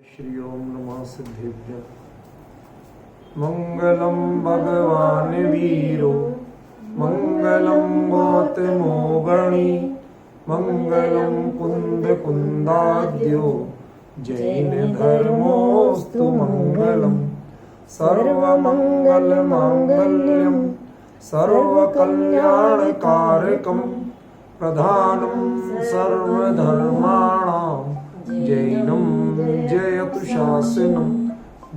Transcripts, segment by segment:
श्री ओम नमः सिद्धेभ्यः। मंगलम भगवान वीरो मंगलम गौतमो गणी मंगलम कुंद कुंदाद्यो जैन धर्मोस्तु मंगलम सर्वमंगल मांगल्यम सर्वकल्याणकारकम प्रधानम सर्वधर्माणां जैनम जयतु शासनम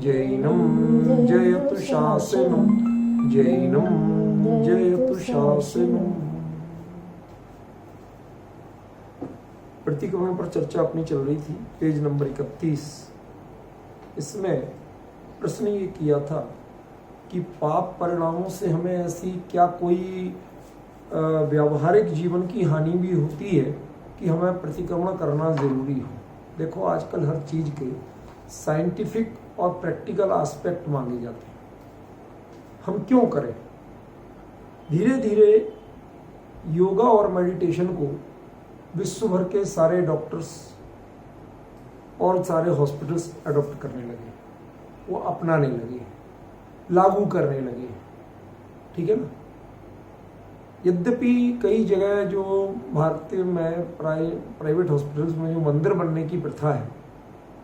जैनम जयतु शासनम जैनम जयतु शासनम। प्रतिक्रमण पर चर्चा अपनी चल रही थी, पेज नंबर 31। इसमें प्रश्न ये किया था कि पाप परिणामों से हमें ऐसी क्या कोई व्यावहारिक जीवन की हानि भी होती है कि हमें प्रतिक्रमण करना जरूरी हो। देखो, आजकल हर चीज के साइंटिफिक और प्रैक्टिकल एस्पेक्ट मांगे जाते हैं। हम क्यों करें? धीरे धीरे योगा और मेडिटेशन को विश्व भर के सारे डॉक्टर्स और सारे हॉस्पिटल्स अडॉप्ट करने लगे, वो अपनाने लगे, लागू करने लगे। ठीक है ना? यद्यपि कई जगह जो भारतीय में प्राइवेट हॉस्पिटल्स में जो मंदिर बनने की प्रथा है,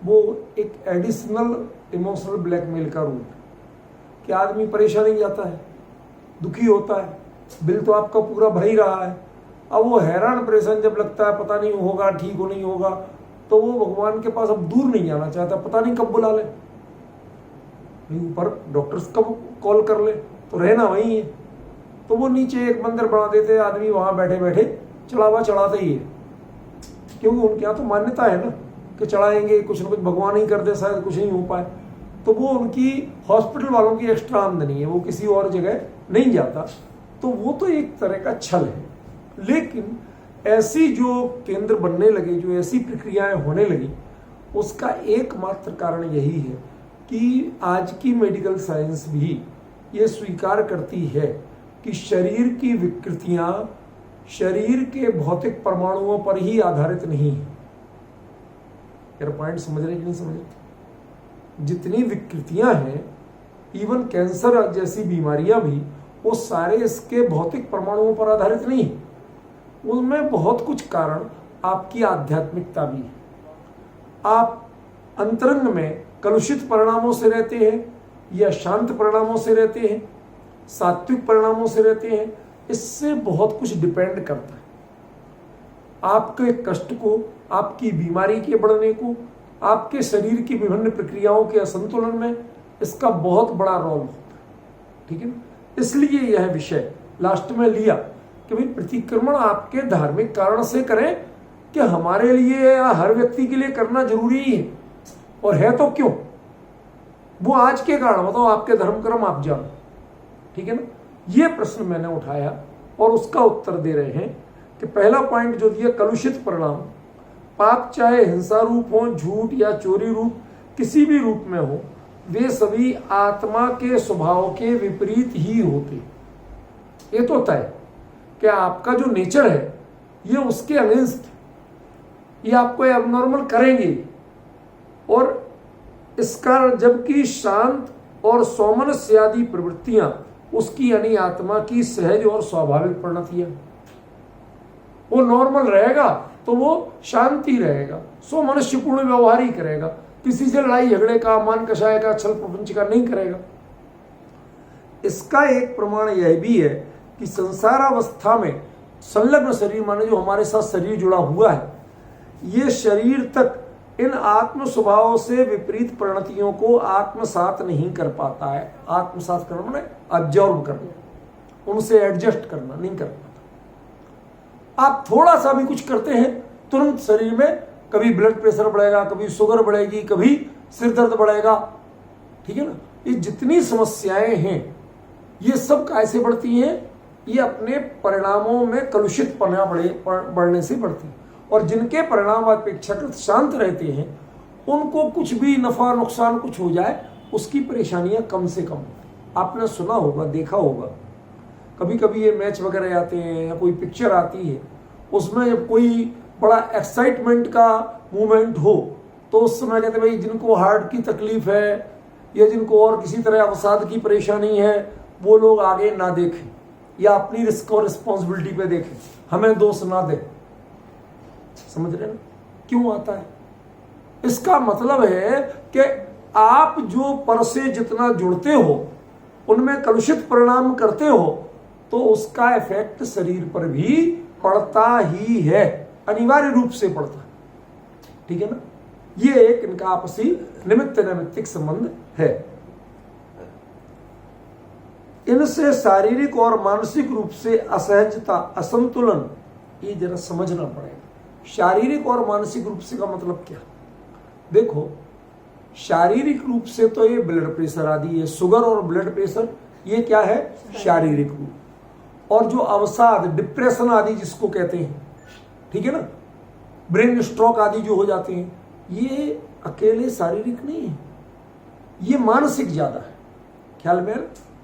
वो एक एडिशनल इमोशनल ब्लैकमेल का रूप है कि आदमी परेशान ही जाता है, दुखी होता है, बिल तो आपका पूरा भर ही रहा है। अब वो हैरान परेशान जब लगता है पता नहीं होगा, ठीक हो नहीं होगा, तो वो भगवान के पास अब दूर नहीं जाना चाहता, पता नहीं कब बुला ले, ऊपर डॉक्टर्स कब कॉल कर ले, तो रहना वही है। तो वो नीचे एक मंदिर बना देते हैं, आदमी वहां बैठे बैठे चढ़ावा चढ़ाते ही है, क्योंकि उनके यहाँ तो मान्यता है ना कि चढ़ाएंगे, कुछ ना कुछ भगवान ही कर दे, शायद कुछ नहीं हो पाए। तो वो उनकी हॉस्पिटल वालों की एक्स्ट्रा आमदनी है, वो किसी और जगह नहीं जाता। तो वो तो एक तरह का छल है। लेकिन ऐसी जो केंद्र बनने लगे, जो ऐसी प्रक्रियाएं होने लगी, उसका एकमात्र कारण यही है कि आज की मेडिकल साइंस भी ये स्वीकार करती है कि शरीर की विकृतियां शरीर के भौतिक परमाणुओं पर ही आधारित नहीं है। यार पॉइंट समझ रहे कि नहीं समझ रहे? जितनी विकृतियां हैं, इवन कैंसर जैसी बीमारियां भी, वो सारे इसके भौतिक परमाणुओं पर आधारित नहीं है। उनमें बहुत कुछ कारण आपकी आध्यात्मिकता भी है। आप अंतरंग में कलुषित परिणामों से रहते हैं या शांत परिणामों से रहते हैं, सात्विक परिणामों से रहते हैं, इससे बहुत कुछ डिपेंड करता है। आपके कष्ट को, आपकी बीमारी के बढ़ने को, आपके शरीर की विभिन्न प्रक्रियाओं के असंतुलन में इसका बहुत बड़ा रोल होता है। ठीक है ना? इसलिए यह विषय लास्ट में लिया कि भाई प्रतिक्रमण आपके धार्मिक कारण से करें कि हमारे लिए या हर व्यक्ति के लिए करना जरूरी है, और है तो क्यों? वो आज के कारण बताओ, आपके धर्म कर्म आप जानो। ठीक है ना? ये प्रश्न मैंने उठाया और उसका उत्तर दे रहे हैं कि पहला पॉइंट जो दिया, कलुषित परिणाम, पाप चाहे हिंसा रूप हो, झूठ या चोरी रूप, किसी भी रूप में हो, वे सभी आत्मा के स्वभाव के विपरीत ही होते। ये तो तय कि आपका जो नेचर है ये उसके अगेंस्ट, ये आपको एबनॉर्मल करेंगे। और इसका जबकि शांत और सौमनस्य आदि प्रवृत्तियां उसकी यानी आत्मा की सहज और स्वाभाविक परिणतियां, वो नॉर्मल रहेगा तो वो शांति रहेगा, सौमनस्यपूर्ण व्यवहार ही करेगा, किसी से लड़ाई झगड़े का, मान कषाय का, छल प्रपंच का नहीं करेगा। इसका एक प्रमाण यह भी है कि संसारावस्था में संलग्न शरीर, माने जो हमारे साथ शरीर जुड़ा हुआ है, ये शरीर तक इन आत्म स्वभाव से विपरीत परिणतियों को आत्मसात नहीं कर पाता है। आत्मसात करना माने ऑब्जर्व करना, उनसे एडजस्ट करना नहीं कर पाता। आप थोड़ा सा भी कुछ करते हैं, तुरंत शरीर में कभी ब्लड प्रेशर बढ़ेगा, कभी शुगर बढ़ेगी, कभी सिर दर्द बढ़ेगा। ठीक है ना? ये जितनी समस्याएं हैं, ये सब कैसे बढ़ती हैं? ये अपने परिणामों में कलुषित पना बढ़ने से बढ़ती है। और जिनके परिणाम अपेक्षाकृत शांत रहते हैं, उनको कुछ भी नफा नुकसान कुछ हो जाए, उसकी परेशानियां कम से कम। आपने सुना होगा, देखा होगा, कभी कभी ये मैच वगैरह आते हैं या कोई पिक्चर आती है, उसमें जब कोई बड़ा एक्साइटमेंट का मूवमेंट हो तो उस समय कहते भाई जिनको हार्ट की तकलीफ है या जिनको और किसी तरह अवसाद की परेशानी है वो लोग आगे ना देखें या अपनी रिस्क और रिस्पॉन्सिबिलिटी पे देखें, हमें दोष ना दें। समझ रहे ना क्यों आता है? इसका मतलब है कि आप जो पर से जितना जुड़ते हो उनमें कलुषित परिणाम करते हो तो उसका इफेक्ट शरीर पर भी पड़ता ही है, अनिवार्य रूप से पड़ता है। ठीक है ना? ये एक इनका आपसी निमित्त नैमित्तिक संबंध है। इनसे शारीरिक और मानसिक रूप से असहजता, असंतुलन, ये जरा समझना पड़ेगा। शारीरिक और मानसिक रूप से का मतलब क्या? देखो, शारीरिक रूप से तो ये ब्लड प्रेशर आदि है, शुगर और ब्लड प्रेशर, ये क्या है? शारीरिक रूप। और जो अवसाद, डिप्रेशन आदि जिसको कहते हैं, ठीक है ना, ब्रेन स्ट्रोक आदि जो हो जाते हैं, ये अकेले शारीरिक नहीं है, ये मानसिक ज्यादा है। ख्याल में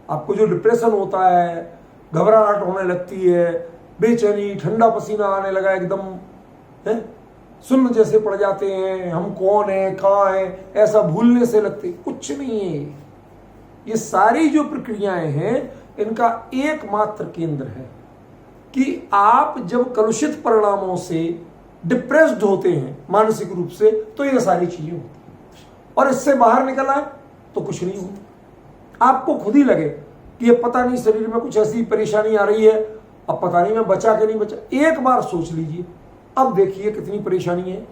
आपको जो डिप्रेशन होता है, घबराहट होने लगती है, बेचैनी, ठंडा पसीना आने लगा, एकदम है सुन्न जैसे पड़ जाते हैं, हम कौन है, कहाँ है, ऐसा भूलने से लगते, कुछ नहीं है। ये सारी जो प्रक्रियाएं हैं इनका एकमात्र केंद्र है कि आप जब कलुषित परिणामों से डिप्रेस्ड होते हैं मानसिक रूप से तो ये सारी चीजें होती हैं, और इससे बाहर निकल आए तो कुछ नहीं होता। आपको खुद ही लगे कि ये पता नहीं शरीर में कुछ ऐसी परेशानी आ रही है, अब पता नहीं मैं बचा कि नहीं बचा, एक बार सोच लीजिए, अब देखिए कितनी परेशानी है।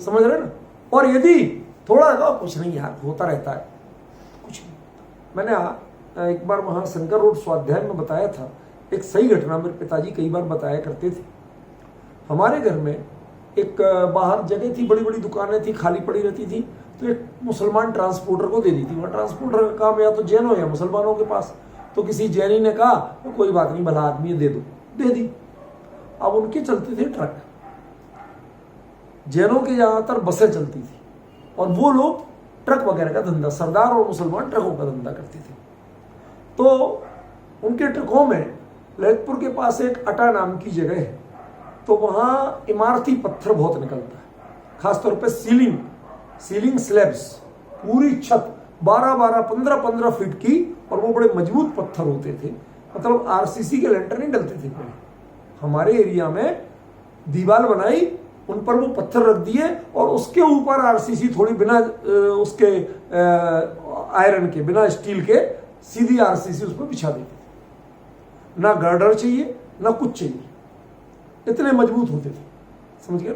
समझ रहे ना? और यदि थोड़ा कुछ नहीं यार होता रहता है, कुछ नहीं। मैंने एक बार वहां शंकर रोड स्वाध्याय में बताया था एक सही घटना, मेरे पिताजी कई बार बताया करते थे। हमारे घर में एक बाहर जगह थी, बड़ी बड़ी दुकानें थी, खाली पड़ी रहती थी, तो एक मुसलमान ट्रांसपोर्टर को दे दी थी। वहाँ ट्रांसपोर्टर का काम या तो जैनों या मुसलमानों के पास, तो किसी जैनी ने कहा तो कोई बात नहीं, भला आदमी है, दे दो, दे दी। अब उनके चलते थे ट्रक, जैनों के ज्यादातर बसें चलती थी, और वो लोग ट्रक वगैरह का धंधा, सरदार और मुसलमान ट्रकों का धंधा करते थे। तो उनके ट्रकों में ललितपुर के पास एक अटा नाम की जगह है, तो वहां इमारती पत्थर बहुत निकलता है, खासतौर पे सीलिंग स्लैब्स, पूरी छत 12-12, 15-15 फीट की, और वो बड़े मजबूत पत्थर होते थे। मतलब आरसीसी के लेंटर नहीं डलते थे पहले। हमारे एरिया में दीवार बनाई, उन पर वो पत्थर रख दिए, और उसके ऊपर आरसीसी थोड़ी, बिना उसके आयरन के, बिना स्टील के, सीधी आरसीसी उस पर बिछा देते थे। ना गर्डर चाहिए ना कुछ चाहिए, इतने मजबूत होते थे। समझ गए?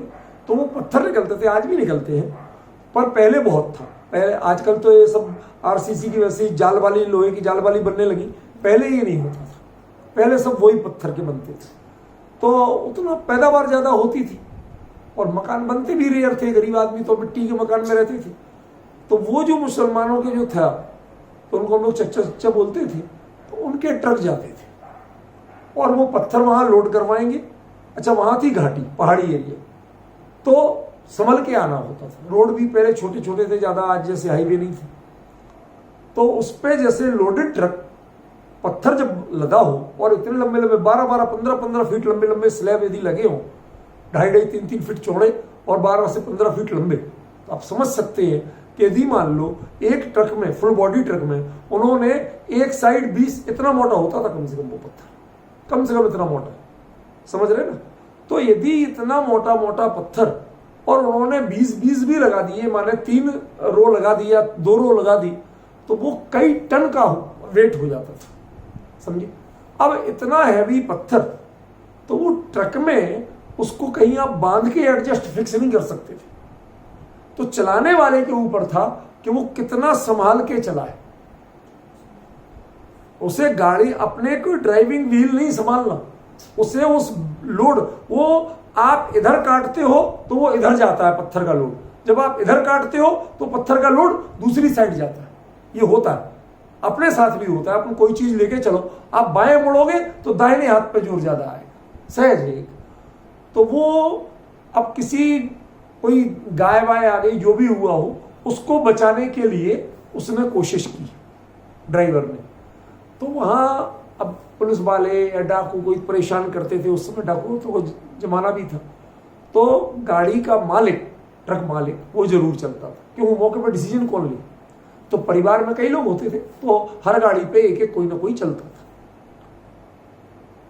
तो वो पत्थर निकलते थे, आज भी निकलते हैं, पर पहले बहुत था। पहले, आजकल तो ये सब आरसीसी की वैसी जाल वाली, लोहे की जाल वाली बनने लगी, पहले ये नहीं होता था। पहले सब वही पत्थर के बनते थे, तो उतना पैदावार ज्यादा होती थी, और मकान बनते भी रेयर थे। गरीब आदमी तो मिट्टी के मकान में रहते थे। तो वो जो मुसलमानों के जो था, तो उनको हम लोग चच्चा चच्चा बोलते थे, तो उनके ट्रक जाते थे और वो पत्थर वहां लोड करवाएंगे। अच्छा, वहां थी घाटी, पहाड़ी एरिया, तो संभल के आना होता था। रोड भी पहले छोटे छोटे थे ज्यादा, आज जैसे हाईवे नहीं थे। तो उस पे जैसे लोडेड ट्रक, पत्थर जब लदा हो, और इतने लंबे लंबे 12-12, 15-15 फीट लंबे लंबे स्लैब यदि लगे हो, 2.5-2.5, 3-3 फीट चौड़े और 12 से 15 फीट लंबे, तो आप समझ सकते हैं कि यदि मान लो एक ट्रक में, फुल बॉडी ट्रक में, उन्होंने एक साइड 20, इतना मोटा होता था कम से कम वो पत्थर, कम से कम इतना मोटा। समझ रहे ना? तो यदि इतना मोटा मोटा पत्थर, और उन्होंने 20-20 भी लगा दिए, माने 3 रो लगा दिया, 2 रो लगा दी, तो वो कई टन का वेट हो जाता था। समझिए? अब इतना हैवी पत्थर, तो वो ट्रक में उसको कहीं आप बांध के एडजस्ट फिक्स नहीं कर सकते थे। तो चलाने वाले के ऊपर था कि वो कितना संभाल के चलाए। उसे गाड़ी, अपने को ड्राइविंग व्हील नहीं संभालना, उसे उस लोड, वो आप इधर काटते हो तो वो इधर जाता है पत्थर का लोड, जब आप इधर काटते हो तो पत्थर का लोड दूसरी साइड जाता है। ये होता है, अपने साथ भी होता है। अपन कोई चीज लेके चलो, आप बाएं मुड़ोगे तो दाहिने हाथ पे जोर ज्यादा आएगा, सहज है। तो वो अब कोई गाय वाय आ गई, जो भी हुआ हो, उसको बचाने के लिए उसने कोशिश की ड्राइवर ने। तो वहां अब पुलिस वाले या डाकू कोई परेशान करते थे, उस समय डाकू तो जमाना भी था। तो गाड़ी का मालिक ट्रक मालिक, वो जरूर चलता था, क्योंकि मौके पर डिसीजन कौन ले। तो परिवार में कई लोग होते थे, तो हर गाड़ी पे एक एक कोई ना कोई चलता था।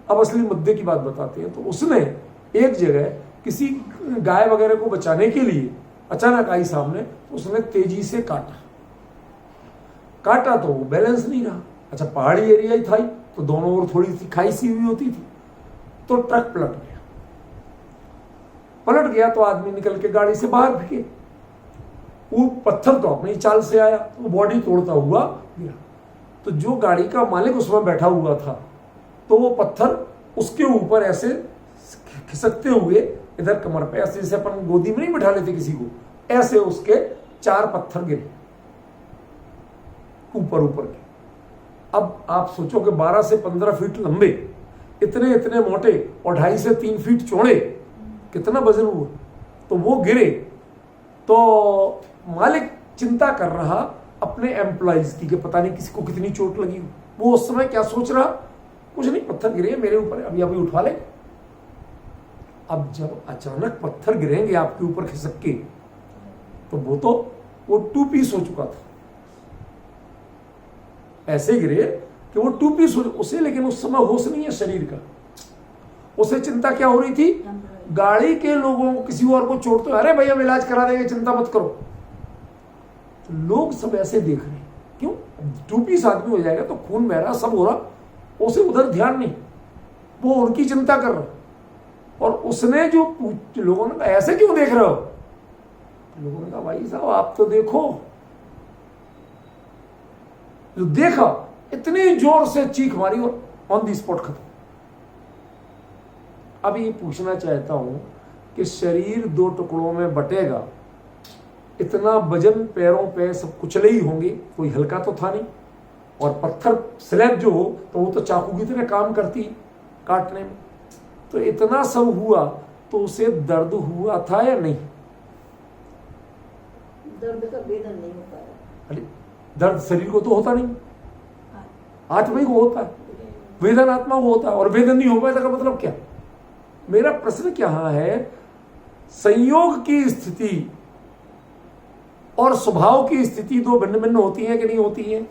अब असली मुद्दे की बात बताते हैं। तो उसने एक जगह किसी गाय वगैरह को बचाने के लिए अचानक आई सामने, उसने तेजी से काटा तो वो बैलेंस नहीं रहा। अच्छा, पहाड़ी एरिया ही था ही, तो दोनों ओर थोड़ी सी खाई सी हुई होती थी, तो ट्रक पलट गया तो आदमी निकल के गाड़ी से बाहर फेंके। वो पत्थर तो अपनी चाल से आया, तो बॉडी तोड़ता हुआ गिरा। तो जो गाड़ी का मालिक उसमें बैठा हुआ था, तो वो पत्थर उसके ऊपर ऐसे खिसकते हुए इधर कमर पे, ऐसे जैसे अपन गोदी में नहीं बिठा लेते किसी को, ऐसे उसके 4 पत्थर गिरे ऊपर के। अब आप सोचो कि 12 से 15 फीट लंबे, इतने मोटे और 2.5 से 3 फीट चौड़े, कितना वजन हुआ। तो वो गिरे, तो मालिक चिंता कर रहा अपने एम्प्लॉइज की कि पता नहीं किसी को कितनी चोट लगी। वो उस समय क्या सोच रहा, कुछ नहीं, पत्थर गिरे मेरे ऊपर, अभी उठा ले। अब जब अचानक पत्थर गिरेंगे आपके ऊपर खिसक के, तो वो 2 पीस हो चुका था। ऐसे गिरे कि वो 2 पीस हो उसे, लेकिन उस समय होश नहीं है शरीर का। उसे चिंता क्या हो रही थी, गाड़ी के लोगों को किसी और को चोट तो, अरे भैया हम इलाज करा देंगे, चिंता मत करो। तो लोग सब ऐसे देख रहे हैं, क्यों, 2 पीस आदमी हो जाएगा तो खून बह रहा, सब हो रहा, उसे उधर ध्यान नहीं, वो उनकी चिंता कर रहा। और उसने जो लोगों ने कहा ऐसे क्यों देख रहे हो, लोगों ने कहा भाई साहब आप तो देखो। जो देखा, इतनी जोर से चीख मारी और ऑन दी स्पॉट खत्म। अब ये पूछना चाहता हूं कि शरीर 2 टुकड़ों में बटेगा, इतना वजन पैरों पे सब कुचले ही होंगे, कोई हल्का तो था नहीं। और पत्थर स्लैब जो हो तो वो तो चाकू की तरह काम करती काटने में। तो इतना सब हुआ तो उसे दर्द हुआ था या नहीं? दर्द का वेदन नहीं हो पाया। अरे दर्द शरीर को तो होता नहीं, आत्मा ही को होता है, वेदन आत्मा को होता है, और वेदन नहीं हो पाया का मतलब क्या? मेरा प्रश्न क्या है, संयोग की स्थिति और स्वभाव की स्थिति 2 भिन्न होती है कि नहीं होती है?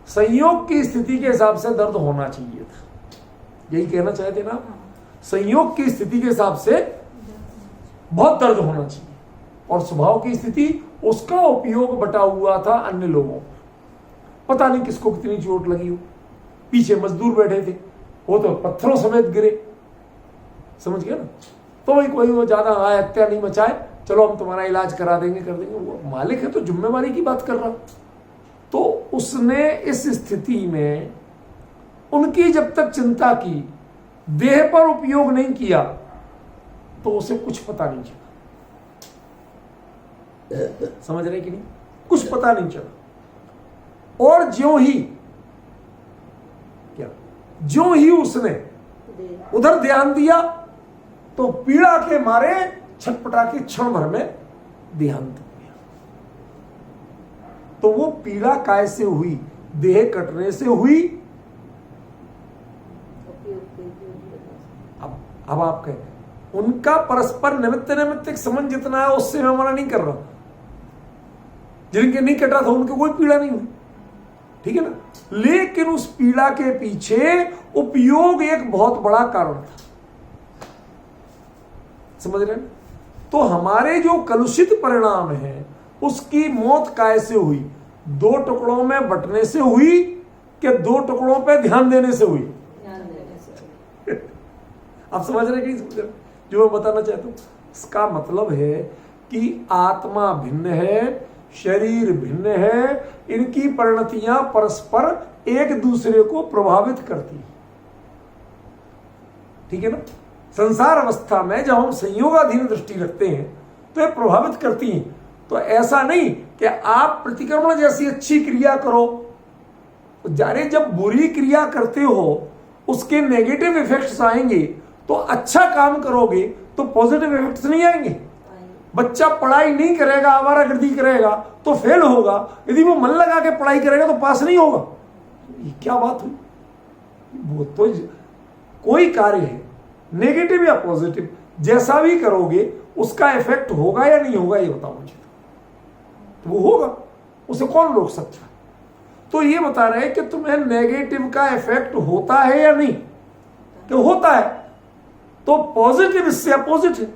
संयोग की स्थिति के हिसाब से दर्द होना चाहिए था, यही कहना चाहते ना। संयोग की स्थिति के हिसाब से बहुत दर्द होना चाहिए, और स्वभाव की स्थिति उसका उपयोग बटा हुआ था अन्य लोगों, पता नहीं किसको कितनी चोट लगी हो। पीछे मजदूर बैठे थे, वो तो पत्थरों समेत गिरे, समझ गया ना। तो वही कोई वो ज्यादा हत्या नहीं मचाए, चलो हम तुम्हारा इलाज करा देंगे, कर देंगे। वो मालिक है तो जिम्मेवारी की बात कर रहा। तो उसने इस स्थिति में उनकी जब तक चिंता की, देह पर उपयोग नहीं किया, तो उसे कुछ पता नहीं चला। समझ रहे कि नहीं? कुछ पता नहीं चला। और ज्यों ही उसने उधर ध्यान दिया, तो पीड़ा के मारे छटपटा के क्षण भर में देहांत हो गया। तो वो पीड़ा काय से हुई? देह कटने से हुई। अब आप कहें उनका परस्पर निमित्त संबंध जितना है उससे मैं मना नहीं कर रहा। जिनके नहीं कटा था उनके कोई पीड़ा नहीं हुई, ठीक है ना। लेकिन उस पीड़ा के पीछे उपयोग एक बहुत बड़ा कारण था, समझ रहे हैं? तो हमारे जो कलुषित परिणाम है उसकी मौत कैसे हुई? 2 टुकड़ों में बंटने से हुई कि 2 टुकड़ों पे ध्यान देने से हुई? आप समझ रहे कि समझ रहे? जो मैं बताना चाहता हूं, इसका मतलब है कि आत्मा भिन्न है, शरीर भिन्न है, इनकी परिणतियां परस्पर एक दूसरे को प्रभावित करती, ठीक है ना। संसार अवस्था में जब हम संयोगाधीन दृष्टि रखते हैं तो ये प्रभावित करती हैं। तो ऐसा नहीं कि आप प्रतिक्रमण जैसी अच्छी क्रिया करो, जारे जब बुरी क्रिया करते हो उसके नेगेटिव इफेक्ट्स आएंगे, तो अच्छा काम करोगे तो पॉजिटिव इफेक्ट्स नहीं आएंगे। बच्चा पढ़ाई नहीं करेगा, आवारागर्दी करेगा तो फेल होगा, यदि वो मन लगा के पढ़ाई करेगा तो पास नहीं होगा। ये क्या बात हुई? वो तो कोई कार्य है नेगेटिव या पॉजिटिव, जैसा भी करोगे उसका इफेक्ट होगा या नहीं होगा, ये बताओ मुझे। तो वो होगा, उसे कौन रोक सकता है? तो ये बता रहे हैं कि तुम्हें नेगेटिव का इफेक्ट होता है या नहीं, कि होता है। तो पॉजिटिव इससे अपोजिट है।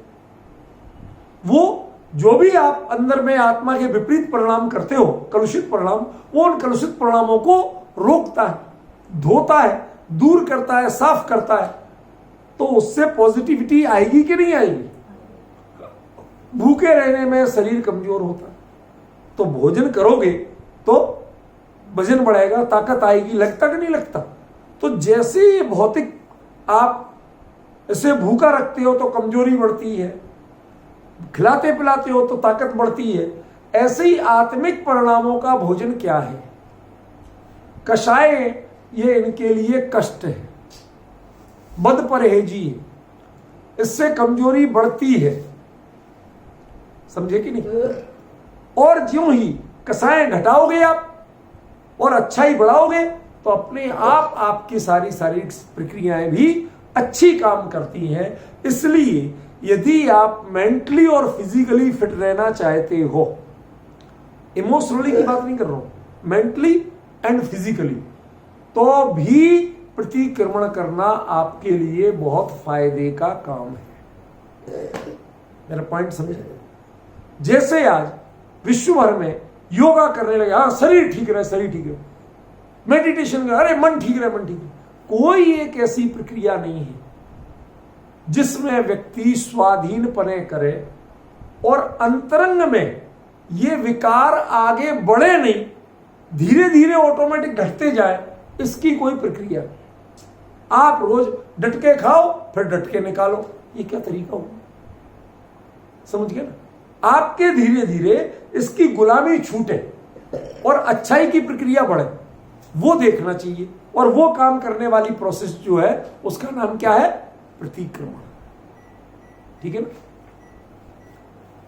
वो जो भी आप अंदर में आत्मा के विपरीत परिणाम करते हो, कलुषित परिणाम, वो उन कलुषित परिणामों को रोकता है, धोता है, दूर करता है, साफ करता है। तो उससे पॉजिटिविटी आएगी कि नहीं आएगी? भूखे रहने में शरीर कमजोर होता है, तो भोजन करोगे तो वजन बढ़ेगा, ताकत आएगी। लगता कि नहीं लगता? तो जैसे ये भौतिक आप इसे भूखा रखते हो तो कमजोरी बढ़ती है, खिलाते पिलाते हो तो ताकत बढ़ती है, ऐसे ही आत्मिक परिणामों का भोजन क्या है? कषाय, ये इनके लिए कष्ट है, बद परहेजी है, इससे कमजोरी बढ़ती है। समझे कि नहीं? और ज्यों ही कषाय घटाओगे आप और अच्छाई बढ़ाओगे तो अपने आप आपकी सारी शारीरिक प्रक्रियाएं भी अच्छी काम करती हैं। इसलिए यदि आप मेंटली और फिजिकली फिट रहना चाहते हो, इमोशनली की बात नहीं कर रहा हूं, मेंटली एंड फिजिकली, तो भी प्रतिक्रमण करना आपके लिए बहुत फायदे का काम है। मेरा पॉइंट समझे? जैसे आज विश्व भर में योगा करने लगे, हाँ शरीर ठीक रहे, शरीर ठीक रहे, मेडिटेशन कर, अरे मन ठीक रहे, मन ठीक रहे। कोई एक ऐसी प्रक्रिया नहीं है जिसमें व्यक्ति स्वाधीनपने करे और अंतरंग में ये विकार आगे बढ़े नहीं, धीरे धीरे ऑटोमेटिक घटते जाए, इसकी कोई प्रक्रिया नहीं। आप रोज डटके खाओ फिर डटके निकालो, ये क्या तरीका होगा? समझ गए ना? आपके धीरे धीरे इसकी गुलामी छूटे और अच्छाई की प्रक्रिया बढ़े, वो देखना चाहिए। और वो काम करने वाली प्रोसेस जो है उसका नाम क्या है? प्रतिक्रमण। ठीक है ना?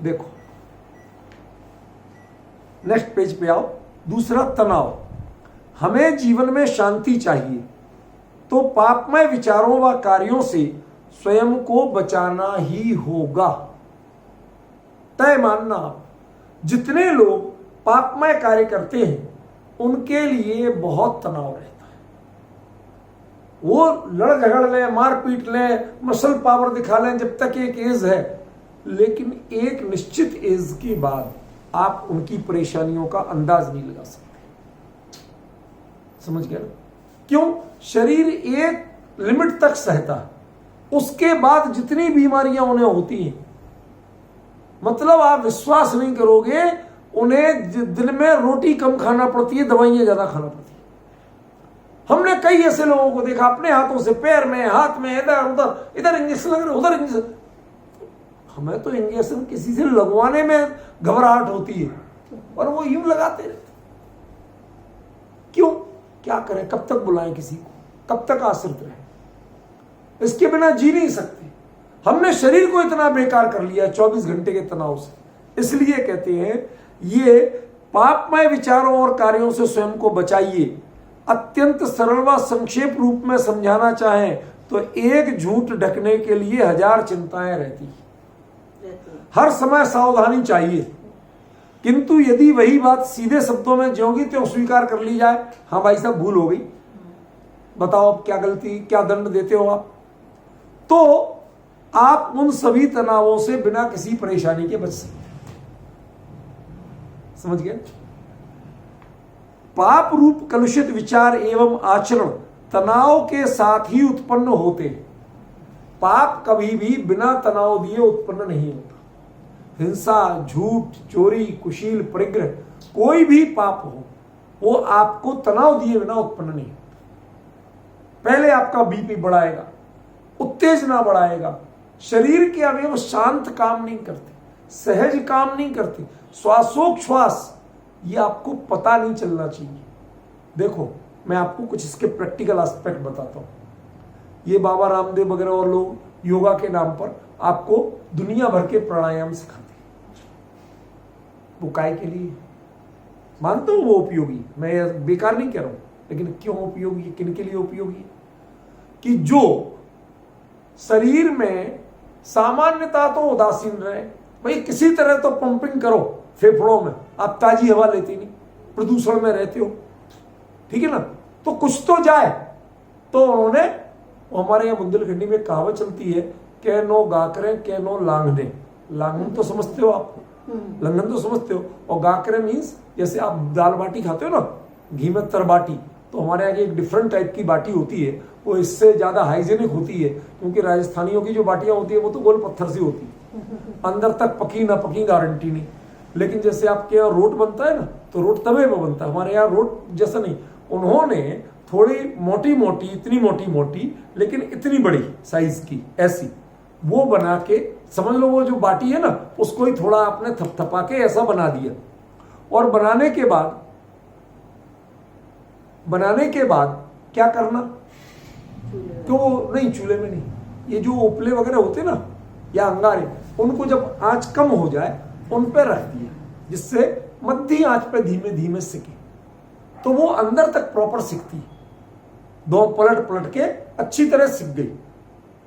देखो नेक्स्ट पेज पे आओ। दूसरा, तनाव। हमें जीवन में शांति चाहिए तो पापमय विचारों व कार्यों से स्वयं को बचाना ही होगा। तय मानना, जितने लोग पापमय कार्य करते हैं उनके लिए बहुत तनाव रहता है। वो लड़ झगड़ लें, मार पीट लें, मसल पावर दिखा लें जब तक एक एज है, लेकिन एक निश्चित एज के बाद आप उनकी परेशानियों का अंदाज नहीं लगा सकते। समझ गए ना? क्यों? शरीर एक लिमिट तक सहता है, उसके बाद जितनी बीमारियां उन्हें होती हैं, मतलब आप विश्वास नहीं करोगे, उन्हें दिन में रोटी कम खाना पड़ती है, दवाइयां ज्यादा खाना पड़ती है। हमने कई ऐसे लोगों को देखा, अपने हाथों से पैर में, हाथ में, इधर उधर, इधर इंजेक्शन लग रहे, उधर इंजेक्शन। हमें तो इंजेक्शन किसी से लगवाने में घबराहट होती है और वो यूं लगाते रहते। क्यों? क्या करें? कब तक बुलाएं किसी को? कब तक आश्रित रहे? इसके बिना जी नहीं सकते। हमने शरीर को इतना बेकार कर लिया 24 घंटे के तनाव से। इसलिए कहते हैं ये पापमय विचारों और कार्यों से स्वयं को बचाइए। अत्यंत सरल व संक्षेप रूप में समझाना चाहें तो एक झूठ ढकने के लिए 1000 चिंताएं रहती हैं। हर समय सावधानी चाहिए, किंतु यदि वही बात सीधे शब्दों में ज्योंगी त्यों स्वीकार कर ली जाए, हाँ भाई साहब भूल हो गई, बताओ अब क्या गलती, क्या दंड देते हो आप, तो आप उन सभी तनावों से बिना किसी परेशानी के बच सकते। समझ गए? पाप रूप कलुषित विचार एवं आचरण तनाव के साथ ही उत्पन्न होते। पाप कभी भी बिना तनाव दिए उत्पन्न नहीं होता। हिंसा, झूठ, चोरी, कुशील, परिग्रह, कोई भी पाप हो, वो आपको तनाव दिए बिना उत्पन्न नहीं होता। पहले आपका बीपी बढ़ाएगा, उत्तेजना बढ़ाएगा, शरीर के अवयव शांत काम नहीं करते, सहज काम नहीं करते, श्वासोच्छ्वास, ये आपको पता नहीं चलना चाहिए। देखो मैं आपको कुछ इसके प्रैक्टिकल एस्पेक्ट बताता हूं। ये बाबा रामदेव वगैरह और लोग योगा के नाम पर आपको दुनिया भर के प्राणायाम सिखाते हैं। वो काय के लिए? मानता हूं वो उपयोगी, मैं बेकार नहीं कह रहा हूं, लेकिन क्यों उपयोगी, किन के लिए उपयोगी? कि जो शरीर में सामान्यता तो उदासीन रहे, भाई किसी तरह तो पंपिंग करो फेफड़ों में, आप ताजी हवा लेती नहीं, प्रदूषण में रहते हो, ठीक है ना, तो कुछ तो जाए। तो उन्होंने, हमारे यहाँ बुंदेलखंडी में कहावत चलती है, के नो गाकरे के नो लांगने। लांगन तो समझते हो आप, लंगन तो समझते हो, और गाकरे मीन्स जैसे आप दाल बाटी खाते हो ना, घी में तर बाटी, तो हमारे यहाँ की एक डिफरेंट टाइप की बाटी होती है, वो इससे ज्यादा हाइजेनिक होती है, क्योंकि राजस्थानियों की जो बाटियां होती है वो तो गोल पत्थर से होती है, अंदर तक पकी ना पकी गारंटी नहीं। लेकिन जैसे आपके यहाँ रोट बनता है ना, तो रोट तवे पे बनता है, हमारे यहाँ रोट जैसा नहीं। उन्होंने थोड़ी मोटी मोटी, इतनी मोटी मोटी लेकिन इतनी बड़ी साइज की ऐसी वो बना के, समझ लो वो जो बाटी है ना, उसको ही थोड़ा आपने थपथपा के ऐसा बना दिया। और बनाने के बाद क्या करना, तो वो नहीं, चूल्हे में नहीं, ये जो उपले वगैरह होते ना या अंगारे, उनको जब आंच कम हो जाए उन पे रख दिया, जिससे मध्य आंच पे धीमे धीमे सिके, तो वो अंदर तक प्रॉपर सिकती है। दो पलट पलट के अच्छी तरह सिक गई,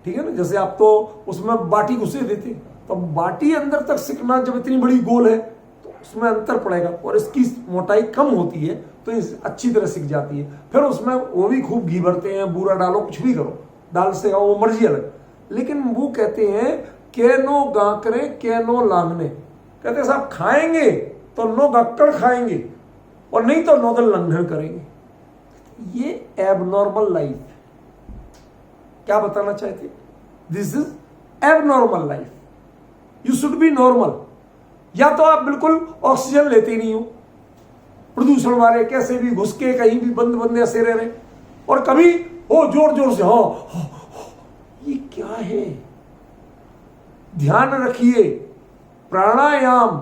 ठीक है ना। जैसे आप तो उसमें बाटी घुसे देते, तो बाटी अंदर तक सिकना, जब इतनी बड़ी गोल है तो उसमें अंतर पड़ेगा, और इसकी मोटाई कम होती है तो अच्छी तरह सिक जाती है। फिर उसमें वो भी खूब घी भरते हैं, बूरा डालो, कुछ भी करो, दाल से खाओ, वो मर्जी अलग। लेकिन वो कहते हैं के नो गाकरे के नो लांगने, कहते हैं साहब खाएंगे तो नो गाकड़ खाएंगे, और नहीं तो नोदल लंघन करेंगे। ये एबनॉर्मल लाइफ, क्या बताना चाहते, this is abnormal life, you should be normal. या तो आप बिल्कुल ऑक्सीजन लेते नहीं हो, प्रदूषण वाले कैसे भी घुस के कहीं भी बंद बंद ऐसे रह रहे, और कभी ओ जोर जोर से हाँ, ये क्या है। ध्यान रखिए, प्राणायाम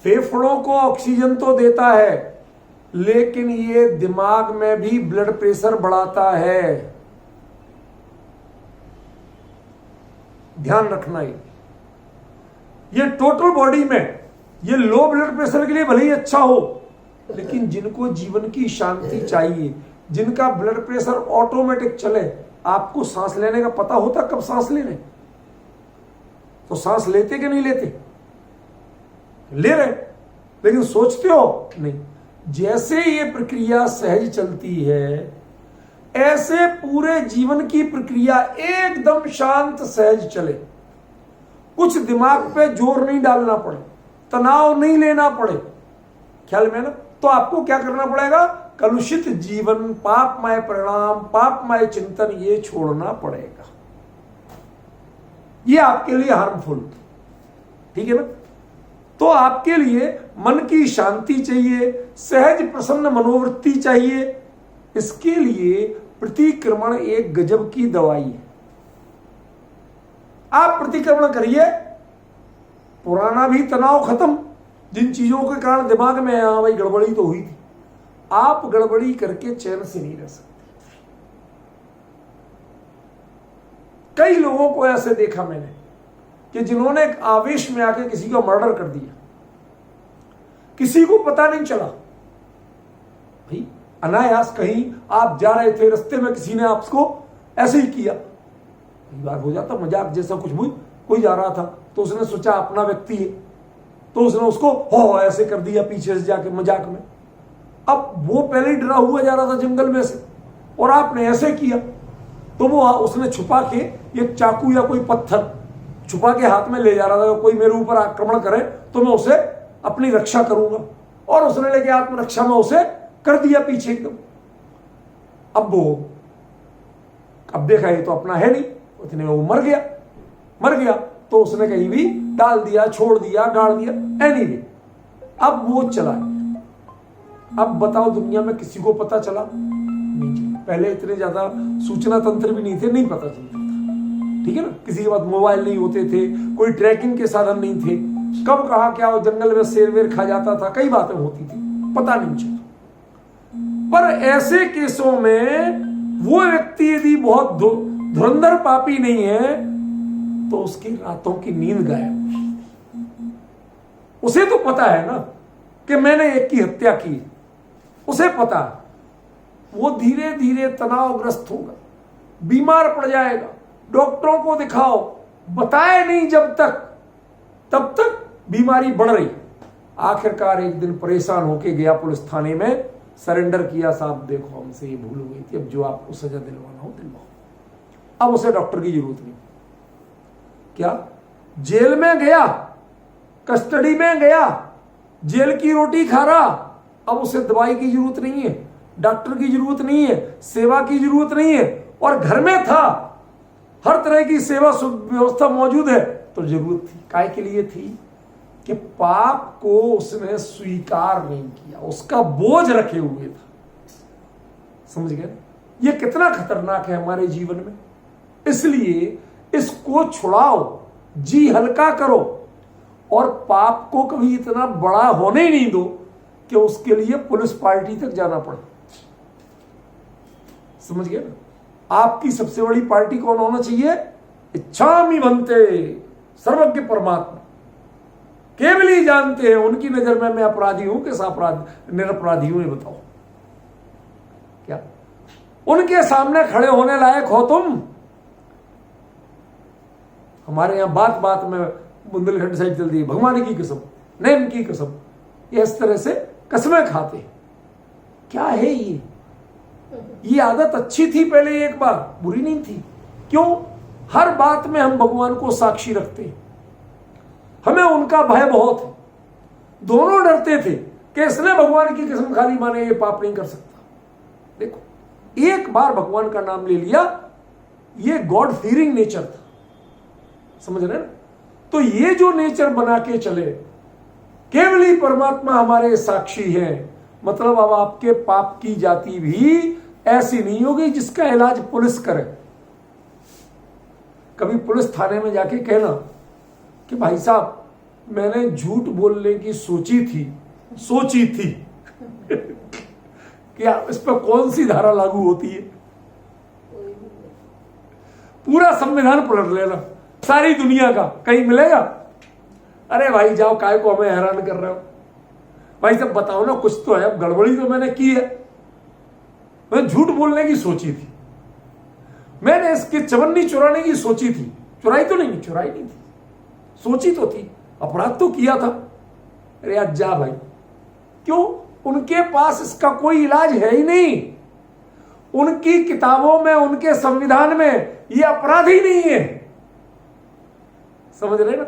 फेफड़ों को ऑक्सीजन तो देता है, लेकिन ये दिमाग में भी ब्लड प्रेशर बढ़ाता है, ध्यान रखना। ये टोटल बॉडी में ये लो ब्लड प्रेशर के लिए भले ही अच्छा हो, लेकिन जिनको जीवन की शांति चाहिए, जिनका ब्लड प्रेशर ऑटोमेटिक चले, आपको सांस लेने का पता होता कब सांस ले रहे, तो सांस लेते कि नहीं लेते, ले रहे, लेकिन सोचते हो नहीं। जैसे ये प्रक्रिया सहज चलती है, ऐसे पूरे जीवन की प्रक्रिया एकदम शांत सहज चले, कुछ दिमाग पे जोर नहीं डालना पड़े, तनाव नहीं लेना पड़े, ख्याल में ना। तो आपको क्या करना पड़ेगा, कलुषित जीवन, पापमय परिणाम, पापमय चिंतन, ये छोड़ना पड़ेगा। ये आपके लिए हार्मफुल, ठीक है ना। तो आपके लिए मन की शांति चाहिए, सहज प्रसन्न मनोवृत्ति चाहिए। इसके लिए प्रतिक्रमण एक गजब की दवाई है। आप प्रतिक्रमण करिए, पुराना भी तनाव खत्म, जिन चीजों के कारण दिमाग में हाँ भाई गड़बड़ी तो हुई थी, आप गड़बड़ी करके चैन से नहीं रह सकते। कई लोगों को ऐसे देखा मैंने कि जिन्होंने एक आवेश में आके किसी का मर्डर कर दिया, किसी को पता नहीं चला, भाई अनायास कहीं आप जा रहे थे, रास्ते में किसी ने आपको ऐसे ही किया, कई बार हो जाता मजाक जैसा, कुछ भी कोई जा रहा था तो उसने सोचा अपना व्यक्ति है, तो उसने उसको हो ऐसे कर दिया पीछे से जाके मजाक में। अब वो पहले ही डरा हुआ जा रहा था जंगल में से, और आपने ऐसे किया, तो वो उसने छुपा के ये चाकू या कोई पत्थर छुपा के हाथ में ले जा रहा था, कोई मेरे ऊपर आक्रमण करे तो मैं उसे अपनी रक्षा करूंगा, और उसने लेके आत्मरक्षा में उसे कर दिया पीछे एकदम। अब देखा ये तो अपना है नहीं, उतने में वो मर गया, तो उसने कहीं भी डाल दिया, छोड़ दिया, गाड़ दिया, एनीवे अब वो चला। अब बताओ दुनिया में किसी को पता चला नहीं चला। पहले इतने ज्यादा सूचना तंत्र भी नहीं थे, नहीं पता चलता था, ठीक है ना। किसी के पास मोबाइल नहीं होते थे, कोई ट्रैकिंग के साधन नहीं थे, कब कहा क्या हो जंगल में शेर वेर खा जाता था, कई बातें होती थी, पता नहीं चला। पर ऐसे केसों में वो व्यक्ति यदि बहुत धुरंधर पापी नहीं है तो उसकी रातों की नींद गायब। उसे तो पता है ना कि मैंने एक की हत्या की, उसे पता है, वो धीरे धीरे तनावग्रस्त होगा, बीमार पड़ जाएगा, डॉक्टरों को दिखाओ, बताए नहीं जब तक, तब तक बीमारी बढ़ रही। आखिरकार एक दिन परेशान होके गया पुलिस थाने में, सरेंडर किया, साहब देखो हमसे ये भूल हो गई थी, अब जो आपको सजा दिलवाना हो दिलवाओ। अब उसे डॉक्टर की जरूरत नहीं। क्या जेल में गया, कस्टडी में गया, जेल की रोटी खा रहा, अब उसे दवाई की जरूरत नहीं है, डॉक्टर की जरूरत नहीं है, सेवा की जरूरत नहीं है, और घर में था, हर तरह की सेवा व्यवस्था मौजूद है, तो जरूरत थी। काय के लिए थी? कि पाप को उसने स्वीकार नहीं किया, उसका बोझ रखे हुए था। समझ गए? ये कितना खतरनाक है हमारे जीवन में। इसलिए इसको छुड़ाओ, जी हल्का करो, और पाप को कभी इतना बड़ा होने ही नहीं दो कि उसके लिए पुलिस पार्टी तक जाना पड़े। समझ गए ना? आपकी सबसे बड़ी पार्टी कौन होना चाहिए? इच्छामि भन्ते सर्वज्ञ परमात्मा। केवल ही जानते हैं, उनकी नजर में मैं अपराधी हूं कि निरपराधी हूं, ये बताओ। क्या उनके सामने खड़े होने लायक हो तुम? हमारे यहां बात बात में बुंदेलखंड साइड चलती है, भगवान की कसम, नेम की कसम, ये इस तरह से कसमें खाते। क्या है ये आदत अच्छी थी पहले, एक बार बुरी नहीं थी। क्यों? हर बात में हम भगवान को साक्षी रखते हैं, हमें उनका भय बहुत है। दोनों डरते थे कि इसने भगवान की कसम खाली माने ये पाप नहीं कर सकता। देखो, एक बार भगवान का नाम ले लिया, ये गॉड फीयरिंग नेचर था। समझ रहे ना? तो ये जो नेचर बना के चले, केवल ही परमात्मा हमारे साक्षी हैं, मतलब अब आपके पाप की जाति भी ऐसी नहीं होगी जिसका इलाज पुलिस करे। कभी पुलिस थाने में जाके कहना कि भाई साहब मैंने झूठ बोलने की सोची थी कि इस पर कौन सी धारा लागू होती है? पूरा संविधान पलट लेना, सारी दुनिया का, कहीं मिलेगा? अरे भाई जाओ, काय को हमें हैरान कर रहे हो? भाई साहब बताओ ना, कुछ तो है, अब गड़बड़ी तो मैंने की है। मैं झूठ बोलने की सोची थी, मैंने इसकी चवन्नी चुराने की सोची थी, चुराई नहीं थी, सोची तो थी, अपराध तो किया था। अरे यार जा भाई, क्यों? उनके पास इसका कोई इलाज है ही नहीं। उनकी किताबों में, उनके संविधान में ये अपराध ही नहीं है। समझ रहे ना?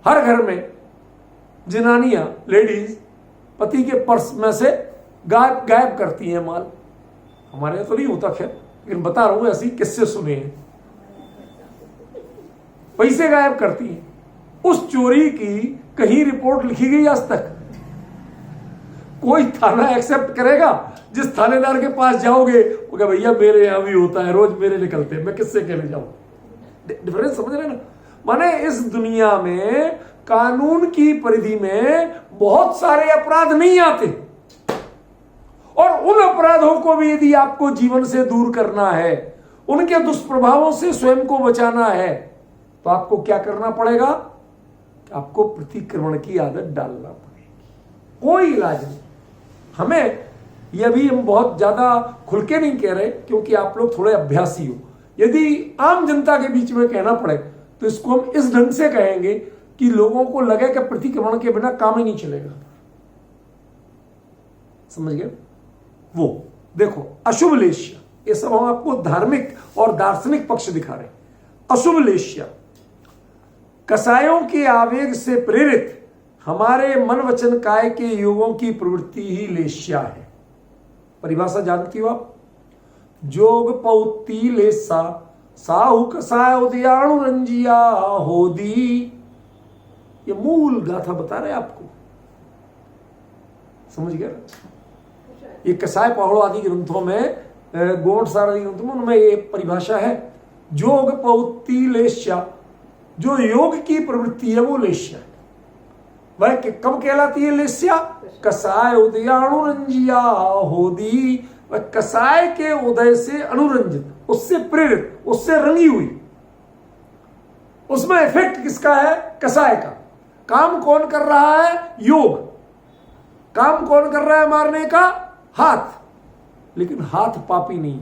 हर घर में जनानियां, लेडीज पति के पर्स में से गायब करती हैं माल। हमारे यहां तो नहीं होता खैर, लेकिन बता रहा हूं, ऐसी किस्से सुने हैं। पैसे गायब करती हैं। उस चोरी की कहीं रिपोर्ट लिखी गई आज तक? कोई थाना एक्सेप्ट करेगा? जिस थानेदार के पास जाओगे वो कहे भैया मेरे यहां भी होता है, रोज मेरे निकलते हैं, मैं किससे कहने जाऊं? डिफरेंस समझ रहे ना? माने इस दुनिया में कानून की परिधि में बहुत सारे अपराध नहीं आते, और उन अपराधों को भी यदि आपको जीवन से दूर करना है, उनके दुष्प्रभावों से स्वयं को बचाना है, तो आपको क्या करना पड़ेगा? आपको प्रतिक्रमण की आदत डालना पड़ेगी। कोई इलाज नहीं। हमें यह भी हम बहुत ज्यादा खुल के नहीं कह रहे, क्योंकि आप लोग थोड़े अभ्यासी हो। यदि आम जनता के बीच में कहना पड़े तो इसको हम इस ढंग से कहेंगे कि लोगों को लगे कि प्रतिक्रमण के बिना काम ही नहीं चलेगा। समझ गए? वो देखो, अशुभ लेश्या, ये सब हम आपको धार्मिक और दार्शनिक पक्ष दिखा रहे हैं। अशुभ लेश्या, कसायों के आवेग से प्रेरित हमारे मन वचन काय के योगों की प्रवृत्ति ही लेश्या है। परिभाषा जानती हो आप? जोग पौती लेसा साहु कसाय उदयाणु रंजिया होदी। ये मूल गाथा बता रहे आपको। समझ गए? ये कसाय पहाड़ों आदि ग्रंथों में, गोवट सार आदि ग्रंथों में, उनमें ये परिभाषा है। जोग पौती लेश्या, जो योग की प्रवृत्ति है वो लेश्या है। वह कब कहलाती है लेश्या? कसाय उदयाणु रंजिया होदी। वह कसाय के उदय से अनुरंजित, उससे प्रेरित, उससे रंगी हुई। उसमें इफेक्ट किसका है? कसाय का। काम कौन कर रहा है? योग। काम कौन कर रहा है मारने का? हाथ। लेकिन हाथ पापी नहीं।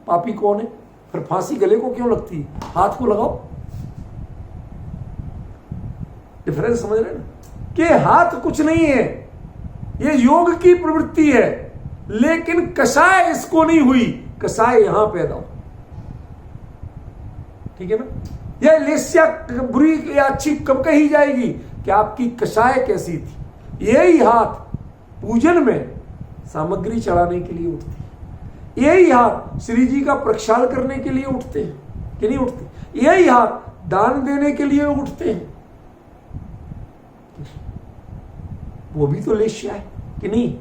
पापी कौन है? फिर फांसी गले को क्यों लगती है? हाथ को लगाओ। डिफरेंस समझ रहे ना कि हाथ कुछ नहीं है, ये योग की प्रवृत्ति है, लेकिन कषाय इसको नहीं हुई, कषाय यहां पैदा हो। ठीक है ना? यह लेस्या बुरी या अच्छी कब कही जाएगी कि आपकी कषाय कैसी थी? यही हाथ पूजन में सामग्री चढ़ाने के लिए उठते हैं, यही हाथ श्री जी का प्रक्षाल करने के लिए उठते हैं कि नहीं उठते? यही हाथ दान देने के लिए उठते हैं। वो भी तो लेस्या है कि नहीं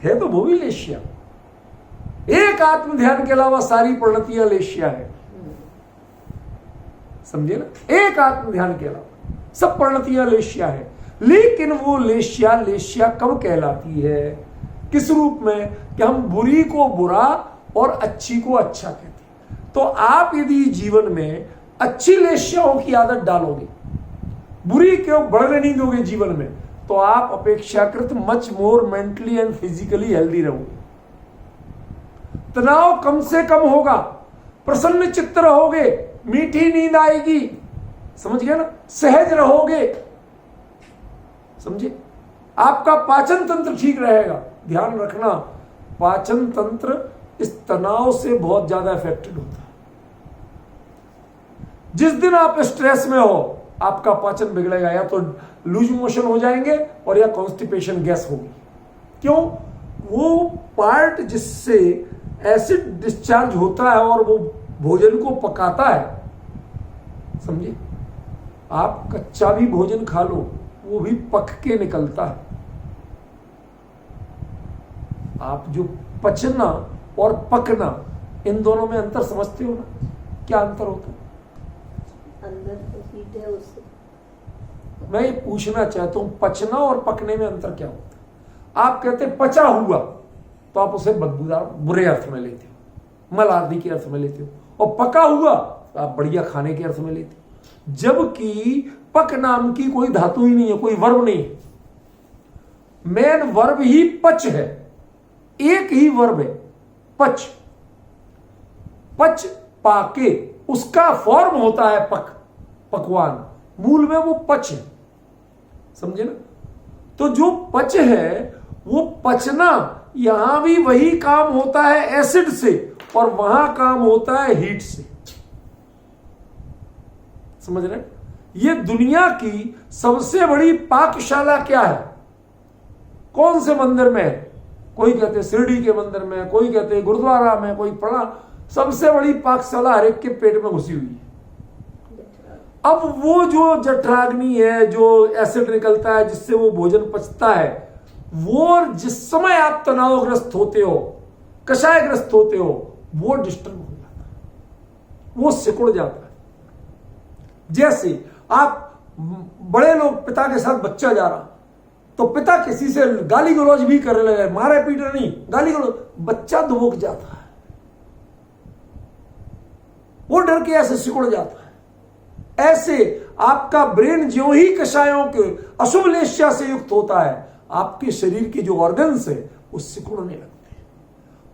है? तो वो भी लेस्या। एक आत्म ध्यान के अलावा सारी परिणतियां लेस्या है, समझे ना? एक आत्म ध्यान के अलावा सब परिणतियां लेस्या है। लेकिन वो लेस्या कब कहलाती है? किस रूप में? कि हम बुरी को बुरा और अच्छी को अच्छा कहते हैं। तो आप यदि जीवन में अच्छी लेस्याओं की आदत डालोगे, बुरी को बढ़ने नहीं दोगे जीवन में, तो आप अपेक्षाकृत much more mentally and physically healthy रहोगे। तनाव कम से कम होगा, प्रसन्न चित्त रहोगे, मीठी नींद आएगी, समझ गए ना? सहज रहोगे, समझे? आपका पाचन तंत्र ठीक रहेगा। ध्यान रखना, पाचन तंत्र इस तनाव से बहुत ज्यादा इफेक्टेड होता है। जिस दिन आप स्ट्रेस में हो, आपका पाचन बिगड़ेगा, या तो लूज मोशन हो जाएंगे और या कॉन्स्टिपेशन गैस होगी। क्यों? वो पार्ट जिससे एसिड डिस्चार्ज होता है और वो भोजन को पकाता है, समझे? आप कच्चा भी भोजन खा लो, वो भी पक के निकलता है। आप जो पचना और पकना, इन दोनों में अंतर समझते हो ना? क्या अंतर होता है? अंदर तो हीट है उससे। मैं ये पूछना चाहता हूं, पचना और पकने में अंतर क्या होता है? आप कहते हैं पचा हुआ, तो आप उसे बदबूदार बुरे अर्थ में लेते हो, मल आदि के अर्थ में लेते हो, और पका हुआ तो आप बढ़िया खाने के अर्थ में लेते हो। जबकि पक नाम की कोई धातु ही नहीं है, कोई वर्ब नहीं है। मेन वर्ब ही पच है, एक ही वर्ब है, पच। पच पाके, उसका फॉर्म होता है पक, पकवान, मूल में वो पच है, समझे ना? तो जो पच है वो पचना, यहां भी वही काम होता है एसिड से, और वहां काम होता है हीट से, समझ रहे? ये दुनिया की सबसे बड़ी पाकशाला क्या है? कौन से मंदिर में है? कोई कहते हैं शिरडी के मंदिर में, कोई कहते हैं गुरुद्वारा में, कोई पढ़ा। सबसे बड़ी पाकशाला हर एक के पेट में घुसी हुई है। अब वो जो जठराग्नि है, जो एसिड निकलता है जिससे वो भोजन पचता है, वो जिस समय आप तनावग्रस्त होते हो, कषायग्रस्त होते हो, वो डिस्टर्ब हो जाता है, वो सिकुड़ जाता है। जैसे आप बड़े लोग, पिता के साथ बच्चा जा रहा, तो पिता किसी से गाली गलौज भी करने लगे, मारे पीटे नहीं, गाली गलौज, बच्चा दुबक जाता है, वो डर के ऐसे सिकुड़ जाता है। ऐसे आपका ब्रेन ज्यों ही कषायों के अशुभ लेस्या से युक्त होता है, आपके शरीर के जो ऑर्गन्स है वो सिकुड़ने लगते हैं,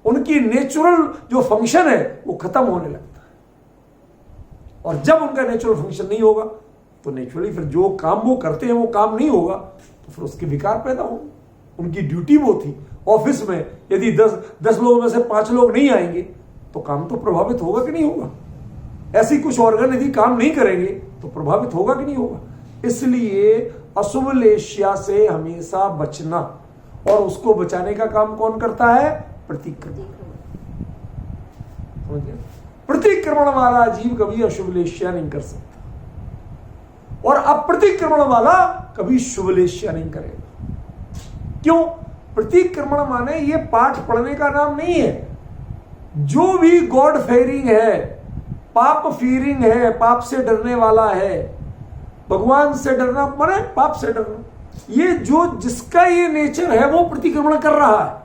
उनकी नेचुरल जो फंक्शन है वो खत्म होने लगता है। और जब उनका नेचुरल फंक्शन नहीं होगा तो नेचुरली फिर जो काम वो करते हैं वो काम नहीं होगा, तो फिर उसके विकार पैदा होंगे। उनकी ड्यूटी वो थी ऑफिस में, यदि 10 लोगों में से 5 लोग नहीं आएंगे तो काम तो प्रभावित होगा कि नहीं होगा? ऐसी कुछ ऑर्गन यदि काम नहीं करेंगे तो प्रभावित होगा कि नहीं होगा? इसलिए अशुभ लेस्या से हमेशा बचना, और उसको बचाने का काम कौन करता है? प्रतिक्रमण। प्रतिक्रमण वाला जीव कभी अशुभ लेस्या नहीं कर सकता, और अप्रतिक्रमण वाला कभी शुभ लेस्या नहीं करेगा। क्यों? प्रतिक्रमण माने ये पाठ पढ़ने का नाम नहीं है। जो भी गॉड फेयरिंग है, पाप फीयरिंग है, पाप से डरने वाला है, भगवान से डरना माने पाप से डरना, ये जो जिसका ये नेचर है वो प्रतिक्रमण कर रहा है,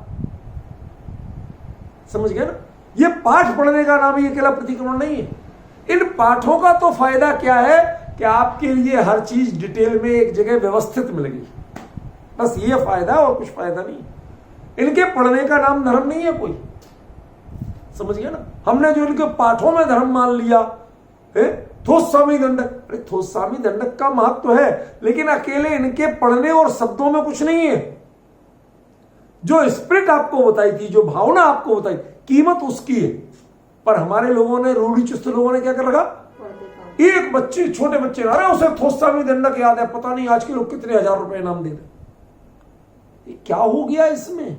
समझ गए ना? ये पाठ पढ़ने का नाम ही अकेला प्रतिक्रमण नहीं है। इन पाठों का तो फायदा क्या है कि आपके लिए हर चीज डिटेल में एक जगह व्यवस्थित मिल गई, बस ये फायदा और कुछ फायदा नहीं। इनके पढ़ने का नाम धर्म नहीं है कोई, समझ गया ना। हमने जो इनके पाठों में धर्म मान लिया है, थोस्वामी दंडक, अरे थोस्वामी दंडक का महत्व है, लेकिन अकेले इनके पढ़ने और शब्दों में कुछ नहीं है। जो स्पिरिट आपको बताई थी, जो भावना आपको बताई, कीमत उसकी है। पर हमारे लोगों ने, रूढ़ी चुस्त लोगों ने क्या कर रखा, एक बच्चे, छोटे बच्चे, अरे उसे थोस्वामी दंडक याद है, पता नहीं आज के लोग कितने हजार रुपए इनाम दे रहे। क्या हो गया इसमें?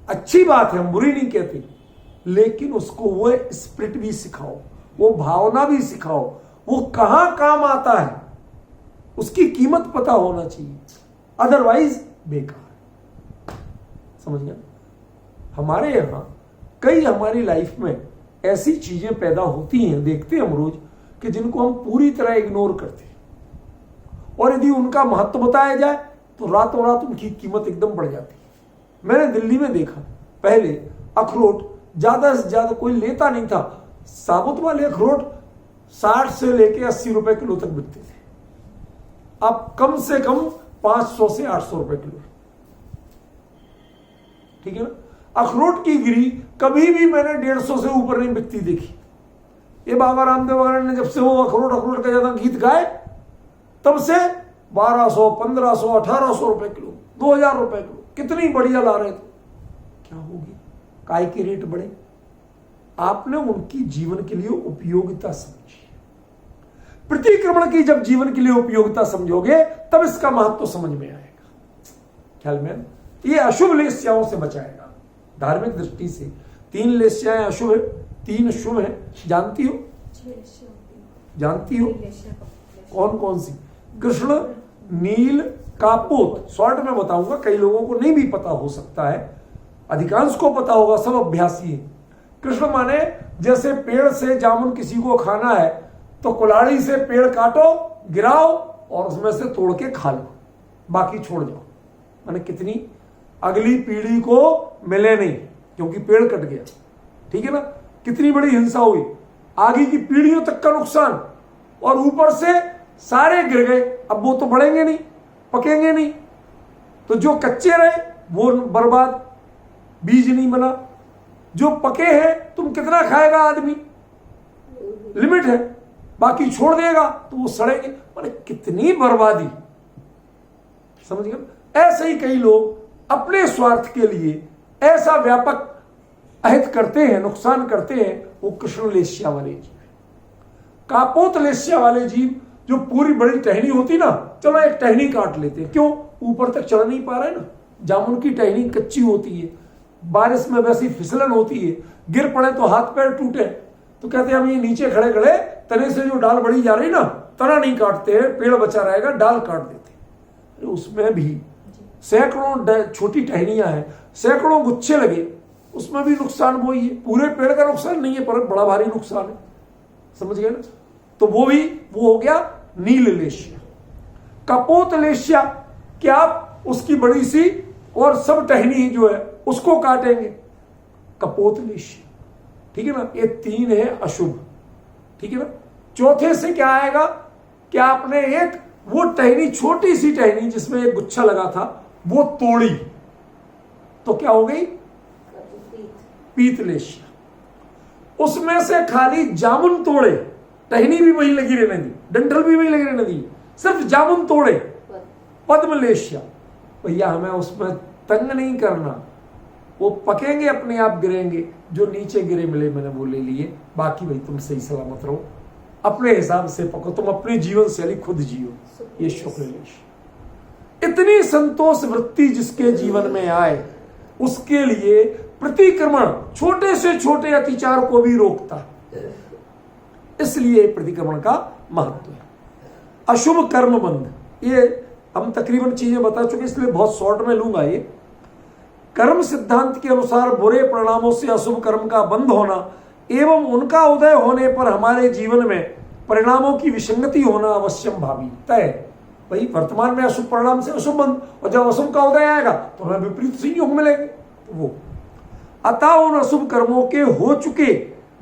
अच्छी बात है, हम बुरी नहीं कहते, लेकिन उसको वो स्पिरिट भी सिखाओ, वो भावना भी सिखाओ, वो कहां काम आता है, उसकी कीमत पता होना चाहिए, अदरवाइज बेकार। समझ गया। हमारे यहां कई, हमारी लाइफ में ऐसी चीजें पैदा होती हैं, देखते हैं हम रोज, कि जिनको हम पूरी तरह इग्नोर करते हैं, और यदि उनका महत्व बताया जाए तो रातों रात उनकी कीमत एकदम बढ़ जाती है। मैंने दिल्ली में देखा, पहले अखरोट ज्यादा से ज्यादा कोई लेता नहीं था, साबुत वाले अखरोट 60 से लेके 80 रुपए किलो तक बिकते थे। अब कम से कम 500 से 800 रुपए किलो, ठीक है ना। अखरोट की गिरी कभी भी मैंने 150 से ऊपर नहीं बिकती देखी। ये बाबा रामदेव वगैरह ने जब से वो अखरोट का ज्यादा गीत गाए, तब से 1200, 1500, 1800 रुपए किलो, 2000 रुपए किलो, कितनी बढ़िया ला रहे थे। क्या होगी? काय के रेट बढ़े। आपने उनकी जीवन के लिए उपयोगिता समझी। प्रतिक्रमण की जब जीवन के लिए उपयोगिता समझोगे, तब इसका महत्व समझ में आएगा। ख्याल में, ये अशुभ लेस्याओं से बचाएगा। धार्मिक दृष्टि से 3 लेस्याएं अशुभ है, 3 शुभ है। जानती हो? जानती हो कौन कौन सी? कृष्ण, नील, कापोत। शॉर्ट में बताऊंगा, कई लोगों को नहीं भी पता हो सकता है, अधिकांश को पता होगा, सब अभ्यासी है। कृष्ण माने जैसे पेड़ से जामुन किसी को खाना है तो कुल्हाड़ी से पेड़ काटो, गिराओ और उसमें से तोड़ के खा लो, बाकी छोड़ जाओ। माने कितनी अगली पीढ़ी को मिले नहीं, क्योंकि पेड़ कट गया, ठीक है ना। कितनी बड़ी हिंसा हुई, आगे की पीढ़ियों तक का नुकसान, और ऊपर से सारे गिर गए। अब वो तो बढ़ेंगे नहीं, पकेंगे नहीं, तो जो कच्चे रहे वो बर्बाद, बीज नहीं बना। जो पके हैं, तुम कितना खाएगा आदमी, लिमिट है, बाकी छोड़ देगा तो वो सड़ेंगे। माने कितनी बर्बादी। समझ गए। ऐसे ही कई लोग अपने स्वार्थ के लिए ऐसा व्यापक अहित करते हैं, नुकसान करते हैं। वो कृष्ण लेस्या वाले जीव, कापोत लेस्या वाले जीव, जो पूरी बड़ी टहनी होती ना, चलो एक टहनी काट लेते हैं, क्यों? ऊपर तक चढ़ नहीं पा रहे ना। जामुन की टहनी कच्ची होती है, बारिश में वैसी फिसलन होती है, गिर पड़े तो हाथ पैर टूटे, तो कहते हैं हम ये नीचे खड़े खड़े तने से जो डाल बढ़ी जा रही ना, तना नहीं काटते हैं, पेड़ बचा रहेगा, डाल काट देते हैं। उसमें भी सैकड़ों छोटी टहनियां हैं, सैकड़ों गुच्छे लगे, उसमें भी नुकसान वही है। पूरे पेड़ का नुकसान नहीं है, पर बड़ा भारी नुकसान है। समझ गए ना। तो वो हो गया नील लेस्या। कपोत लेस्या, क्या उसकी बड़ी सी और सब टहनी जो है उसको काटेंगे, कपोत लेस्या, ठीक है ना। ये 3 है अशुभ, ठीक है ना। चौथे से क्या आएगा? क्या आपने एक वो टहनी, छोटी सी टहनी जिसमें एक गुच्छा लगा था, वो तोड़ी, तो क्या हो गई? पीत लेस्या। उसमें से खाली जामुन तोड़े, टहनी भी वही लगी रहने दी, डंठल भी वही लगी रहने दी, सिर्फ जामुन तोड़े, पद्म लेस्या। भैया हमें उसमें तंग नहीं करना, वो पकेंगे अपने आप गिरेंगे, जो नीचे गिरे मिले मैंने वो ले लिए, बाकी भाई तुम सही सलामत रहो, अपने हिसाब से पको, तुम अपनी जीवन शैली खुद जियो। ये शुक्ल लेस्या। इतनी संतोष वृत्ति जिसके जीवन में आए, उसके लिए प्रतिक्रमण छोटे से छोटे अतिचार को भी रोकता है। इसलिए प्रतिक्रमण का महत्व है। अशुभ कर्म बंध, ये हम तकरीबन चीजें बता चुके, इसलिए बहुत शॉर्ट में लूंगा। ये कर्म सिद्धांत के अनुसार बुरे परिणामों से अशुभ कर्म का बंध होना एवं उनका उदय होने पर हमारे जीवन में परिणामों की विसंगति होना अवश्यम भावी तय। भाई वर्तमान में अशुभ परिणाम से अशुभ बंध, और जब अशुभ का उदय आएगा तो हमें विपरीत संयोग मिलेंगे। तो वो अतः उन अशुभ कर्मों के हो चुके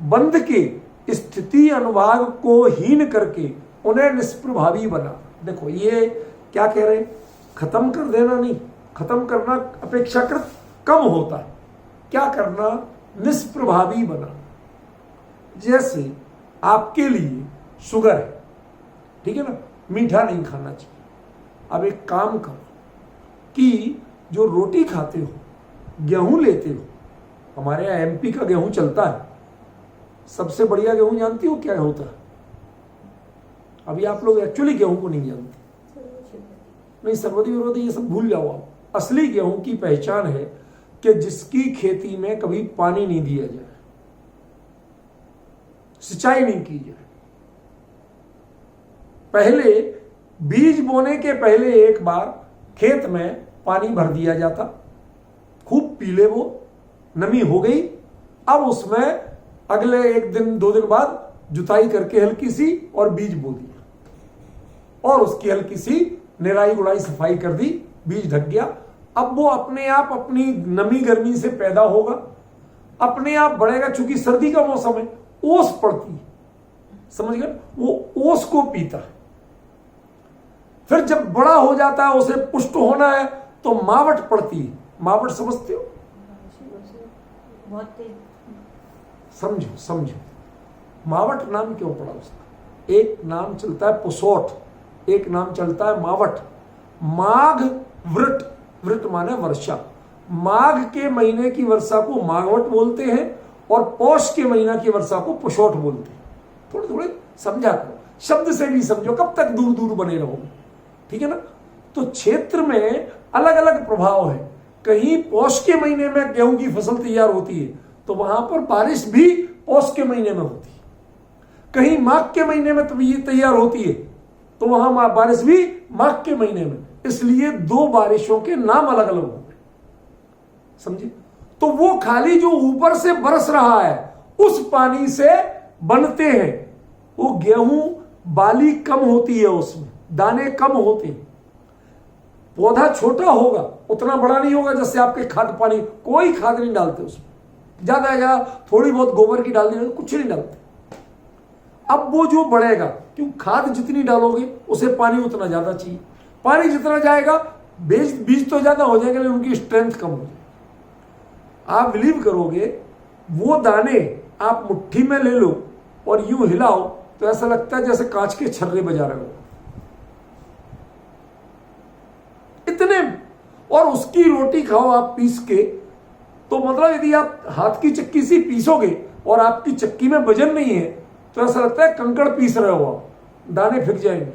बंध के स्थिति अनुभाग को हीन करके उन्हें निष्प्रभावी बना। देखो ये क्या कह रहे हैं, खत्म कर देना नहीं, खत्म करना अपेक्षाकृत कम होता है। क्या करना, निष्प्रभावी बना। जैसे आपके लिए शुगर है, ठीक है ना, मीठा नहीं खाना चाहिए। अब एक काम करो कि जो रोटी खाते हो, गेहूं लेते हो, हमारे यहाँ एमपी का गेहूं चलता है, सबसे बढ़िया गेहूं जानती हो क्या होता है? अभी आप लोग एक्चुअली गेहूं को नहीं जानते, नहीं सर्वोदय विरोधी ये सब भूल जाओ आप। असली गेहूं की पहचान है कि जिसकी खेती में कभी पानी नहीं दिया जाए, सिंचाई नहीं की जाए। पहले बीज बोने के पहले एक बार खेत में पानी भर दिया जाता, खूब पीले वो नमी हो गई, अब उसमें अगले एक दिन 2 दिन बाद जुताई करके हल्की सी और बीज बो दिया और उसकी हल्की सी निराई गुड़ाई सफाई कर दी, बीज ढक गया। अब वो अपने आप अपनी नमी गर्मी से पैदा होगा, अपने आप बढ़ेगा। चूंकि सर्दी का मौसम है, ओस पड़ती है, समझ गए, वो ओस को पीता है। फिर जब बड़ा हो जाता है, उसे पुष्ट होना है तो मावट पड़ती है। मावट समझते हो? बहुत तेज। समझो समझो, मावट नाम क्यों पड़ा उसका? एक नाम चलता है पुसोट, एक नाम चलता है मावट। माघ वृट, वृट माने वर्षा, माघ के महीने की वर्षा को माघवट बोलते हैं और पौष के महीना की वर्षा को पुशोट बोलते हैं। थोड़े थोड़े समझा करो, शब्द से भी समझो, कब तक दूर दूर बने रहोगे, ठीक है ना। तो क्षेत्र में अलग अलग प्रभाव है। कहीं पौष के महीने में गेहूं की फसल तैयार होती है तो वहां पर बारिश भी पौष के महीने में होती है। कहीं माघ के महीने में तब ये तैयार होती है तो वहां बारिश भी माघ के महीने में। इसलिए 2 बारिशों के नाम अलग अलग हो गए, समझे। तो वो खाली जो ऊपर से बरस रहा है उस पानी से बनते हैं। वो गेहूं बाली कम होती है, उसमें दाने कम होते हैं, पौधा छोटा होगा, उतना बड़ा नहीं होगा जैसे आपके खाद पानी। कोई खाद नहीं डालते उसमें, ज्यादा या थोड़ी बहुत गोबर की डाल दी, कुछ नहीं डालते। अब वो जो बढ़ेगा, क्यों खाद जितनी डालोगे उसे पानी उतना ज्यादा चाहिए, पानी जितना जाएगा बीज तो ज्यादा हो जाएंगे लेकिन उनकी स्ट्रेंथ कम हो जाएगी। आप बिलीव करोगे, वो दाने आप मुट्ठी में ले लो और यूं हिलाओ तो ऐसा लगता है जैसे कांच के छर्रे बजा रहे हो, इतने। और उसकी रोटी खाओ आप पीस के, तो मतलब यदि आप हाथ की चक्की से पीसोगे और आपकी चक्की में वजन नहीं है तो ऐसा लगता है कंकड़ पीस रहे हो आप, दाने फिर जाएंगे।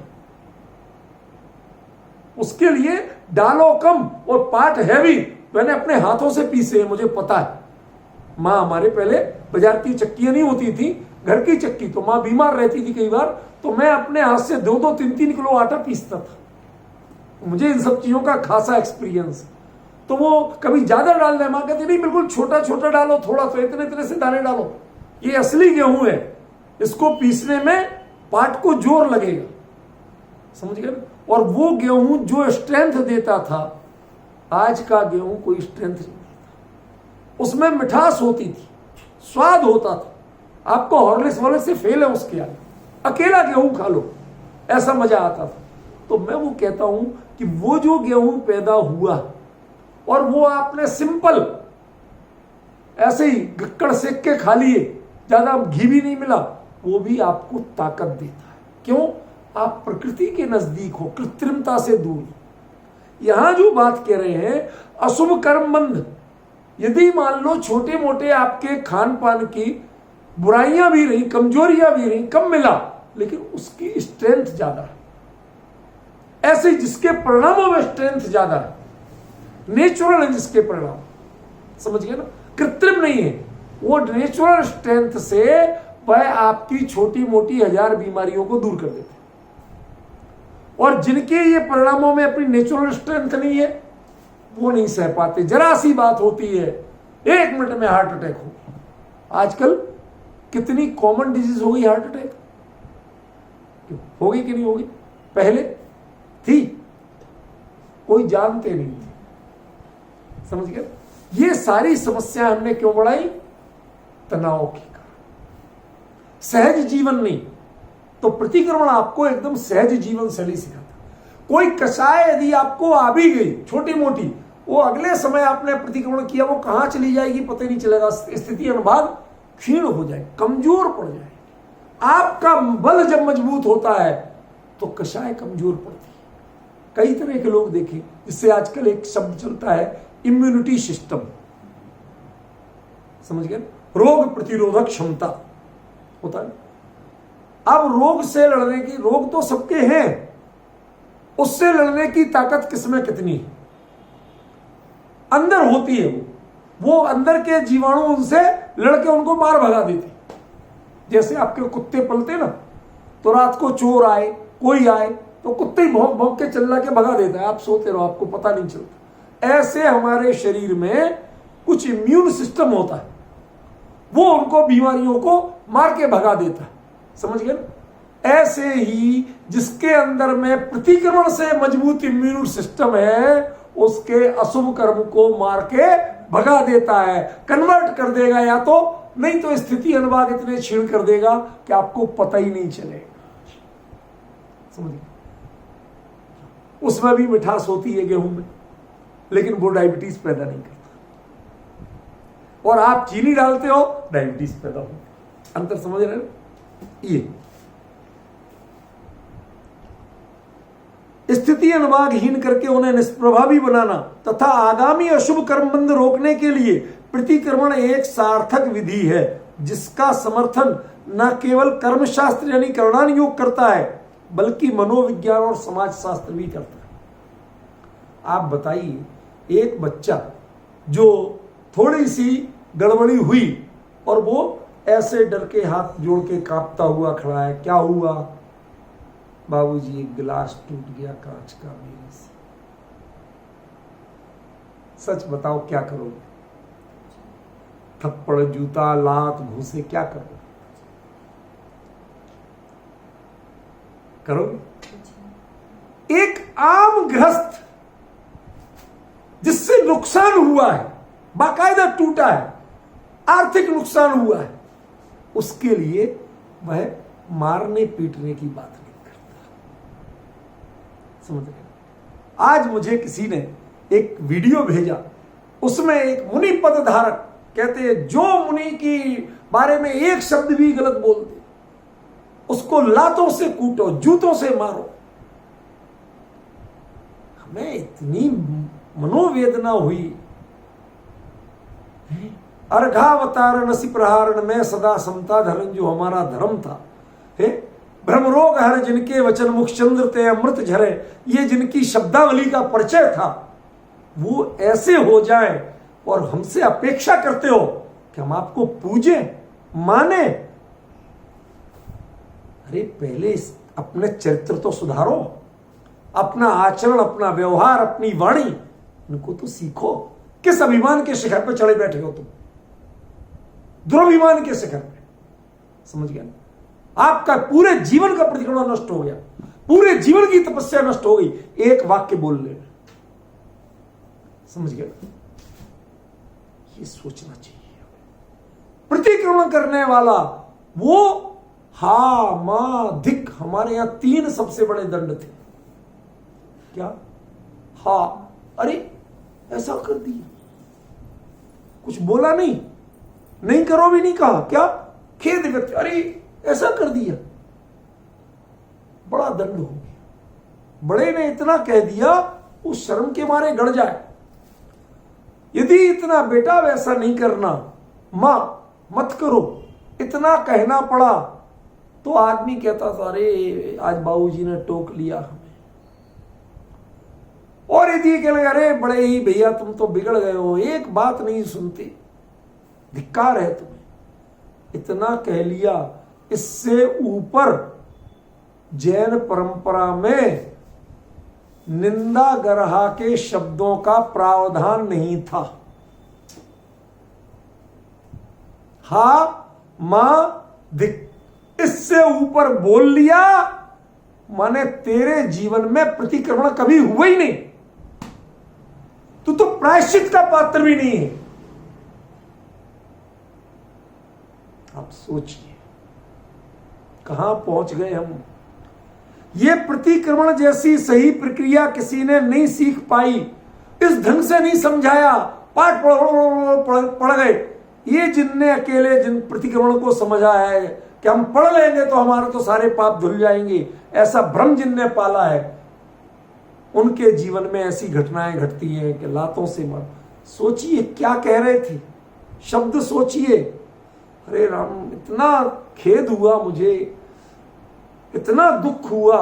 उसके लिए डालो कम और पार्ट हैवी। मैंने अपने हाथों से पीसे, मुझे पता है। माँ हमारे पहले बाजार की चक्कियां नहीं होती थी, घर की चक्की, तो माँ बीमार रहती थी कई बार, तो मैं अपने हाथ से 2-2, 3-3 किलो आटा पीसता था। मुझे इन सब चीजों का खासा एक्सपीरियंस। तो वो कभी ज्यादा डाल दे, माँ कहती नहीं बिल्कुल छोटा छोटा डालो, थोड़ा तो इतने इतने से दाने डालो। ये असली गेहूं है, इसको पीसने में पाट को जोर लगेगा, समझ गए। और वो गेहूं जो स्ट्रेंथ देता था, आज का गेहूं कोई स्ट्रेंथ नहीं देता। उसमें मिठास होती थी, स्वाद होता था। आपको हॉर्लिक्स वॉर्लिक्स से फेल है उसके आगे, अकेला गेहूं खा लो, ऐसा मजा आता था। तो मैं वो कहता हूं कि वो जो गेहूं पैदा हुआ और वो आपने सिंपल ऐसे ही गक्कड़ सेक के खा लिए, ज्यादा घी भी नहीं मिला, वो भी आपको ताकत देता है। क्यों? आप प्रकृति के नजदीक हो, कृत्रिमता से दूर। यहां जो बात कह रहे हैं अशुभ कर्म बंध। यदि मान लो छोटे मोटे आपके खान पान की बुराइयां भी रही, कमजोरियां भी रही, कम मिला, लेकिन उसकी स्ट्रेंथ ज्यादा है। ऐसे जिसके परिणामों में स्ट्रेंथ ज्यादा है, नेचुरल है जिसके परिणाम, समझ गए ना, कृत्रिम नहीं है। वो नेचुरल स्ट्रेंथ से वह आपकी छोटी मोटी 1000 बीमारियों को दूर कर देते। और जिनके ये परिणामों में अपनी नेचुरल स्ट्रेंथ नहीं है, वो नहीं सह पाते। जरा सी बात होती है, 1 मिनट में हार्ट अटैक हो। आजकल कितनी कॉमन डिजीज हो गई हार्ट अटैक, होगी कि नहीं होगी? पहले थी, कोई जानते नहीं थे, समझ गए। ये सारी समस्या हमने क्यों बढ़ाई? तनाव की कारण। सहज जीवन नहीं, तो प्रतिक्रमण आपको एकदम सहज जीवन शैली सिखाता। कोई कषाय यदि आपको आ भी गई छोटी मोटी, वो अगले समय आपने प्रतिक्रमण किया, वो कहां चली जाएगी पता ही नहीं चलेगा। स्थिति अनुभाग क्षीण हो जाए, कमजोर पड़ जाए। आपका बल जब मजबूत होता है तो कषाय कमजोर पड़ती है। कई तरह के लोग देखें, जिससे आजकल एक शब्द चलता है इम्यूनिटी सिस्टम, समझ गए, रोग प्रतिरोधक क्षमता होता है। अब रोग से लड़ने की, रोग तो सबके हैं, उससे लड़ने की ताकत किसमें कितनी है? अंदर होती है। वो अंदर के जीवाणु उनसे लड़के उनको मार भगा देते। जैसे आपके कुत्ते पलते ना, तो रात को चोर आए, कोई आए, तो कुत्ते ही भौंक भौंक के चिल्ला के भगा देता है, आप सोते रहो, आपको पता नहीं चलता। ऐसे हमारे शरीर में कुछ इम्यून सिस्टम होता है, वो उनको बीमारियों को मार के भगा देता है, समझ गए ना। ऐसे ही जिसके अंदर में प्रतिक्रमण से मजबूत इम्यून सिस्टम है, उसके अशुभ कर्म को मार के भगा देता है, कन्वर्ट कर देगा, या तो नहीं तो स्थिति अनुभाग इतने क्षीण कर देगा कि आपको पता ही नहीं चलेगा, समझ गए। उसमें भी मिठास होती है गेहूं में, लेकिन वो डायबिटीज पैदा नहीं करता। और आप चीनी डालते हो, डायबिटीज पैदा हो। अंतर समझ रहे हो? ये स्थिति अनुभागहीन करके उन्हें निष्प्रभावी बनाना तथा आगामी अशुभ कर्मबंध रोकने के लिए प्रतिक्रमण एक सार्थक विधि है, जिसका समर्थन न केवल कर्मशास्त्र यानी करणान योग करता है, बल्कि मनोविज्ञान और समाजशास्त्र भी करता है। आप बताइए, एक बच्चा जो थोड़ी सी गड़बड़ी हुई और वो ऐसे डर के हाथ जोड़ के कांपता हुआ खड़ा है, क्या हुआ? बाबूजी एक गिलास टूट गया कांच का मेरे से। सच बताओ क्या करोगे? थप्पड़, जूता, लात, घूसे, क्या करोगे? करोगे? एक आम गृहस्थ जिससे नुकसान हुआ है, बाकायदा टूटा है, आर्थिक नुकसान हुआ है, उसके लिए वह मारने पीटने की बात नहीं करता, समझ रहे? आज मुझे किसी ने एक वीडियो भेजा, उसमें एक मुनि पद धारक कहते हैं, जो मुनि की बारे में एक शब्द भी गलत बोल दे उसको लातों से कूटो, जूतों से मारो। हमें इतनी मनोवेदना हुई। अर्घावतारण सी प्रहारण में सदा समता धरण, जो हमारा धर्म था, भ्रमरोग हर जिनके वचन मुख चंद्र ते अमृत झरे, ये जिनकी शब्दावली का परिचय था, वो ऐसे हो जाए और हमसे अपेक्षा करते हो कि हम आपको पूजे माने। अरे पहले अपने चरित्र तो सुधारो, अपना आचरण, अपना व्यवहार, अपनी वाणी, इनको तो सीखो। किस अभिमान के शिखर पर चढ़े बैठे हो तुम? दुर्भिमान के शिखर पे, समझ गया? आपका पूरे जीवन का प्रतिक्रमण नष्ट हो गया, पूरे जीवन की तपस्या नष्ट हो गई, एक वाक्य बोल ले, समझ गया? ये सोचना चाहिए। प्रतिक्रमण करने वाला वो हा मा धिक, हमारे यहां 3 सबसे बड़े दंड थे। क्या? हा, अरे ऐसा कर दिया, कुछ बोला नहीं, नहीं करो भी नहीं कहा, क्या? खेद व्यक्त, अरे ऐसा कर दिया, बड़ा दंड हो गया। बड़े ने इतना कह दिया, उस शर्म के मारे गड़ जाए। यदि इतना बेटा वैसा नहीं करना, मां मत करो, इतना कहना पड़ा, तो आदमी कहता था, अरे आज बाबूजी ने टोक लिया हमें। और यदि कह लगा, अरे बड़े ही भैया तुम तो बिगड़ गए हो, एक बात नहीं सुनते, धिक्कार है तुम्हें, इतना कह लिया। इससे ऊपर जैन परंपरा में निंदा गरहा के शब्दों का प्रावधान नहीं था। हा मां धिक, इससे ऊपर बोल लिया माने तेरे जीवन में प्रतिक्रमण कभी हुआ ही नहीं, तू तो प्रायश्चित का पात्र भी नहीं है। आप सोचिए कहां पहुंच गए हम। ये प्रतिक्रमण जैसी सही प्रक्रिया किसी ने नहीं सीख पाई, इस ढंग से नहीं समझाया, पाठ पढ़ गए। ये जिनने अकेले जिन प्रतिक्रमण को समझा है कि हम पढ़ लेंगे तो हमारे तो सारे पाप धुल जाएंगे, ऐसा भ्रम जिनने पाला है, उनके जीवन में ऐसी घटनाएं घटती हैं कि लातों से मर। सोचिए क्या कह रहे थे, शब्द सोचिए। अरे राम, इतना खेद हुआ मुझे, इतना दुख हुआ।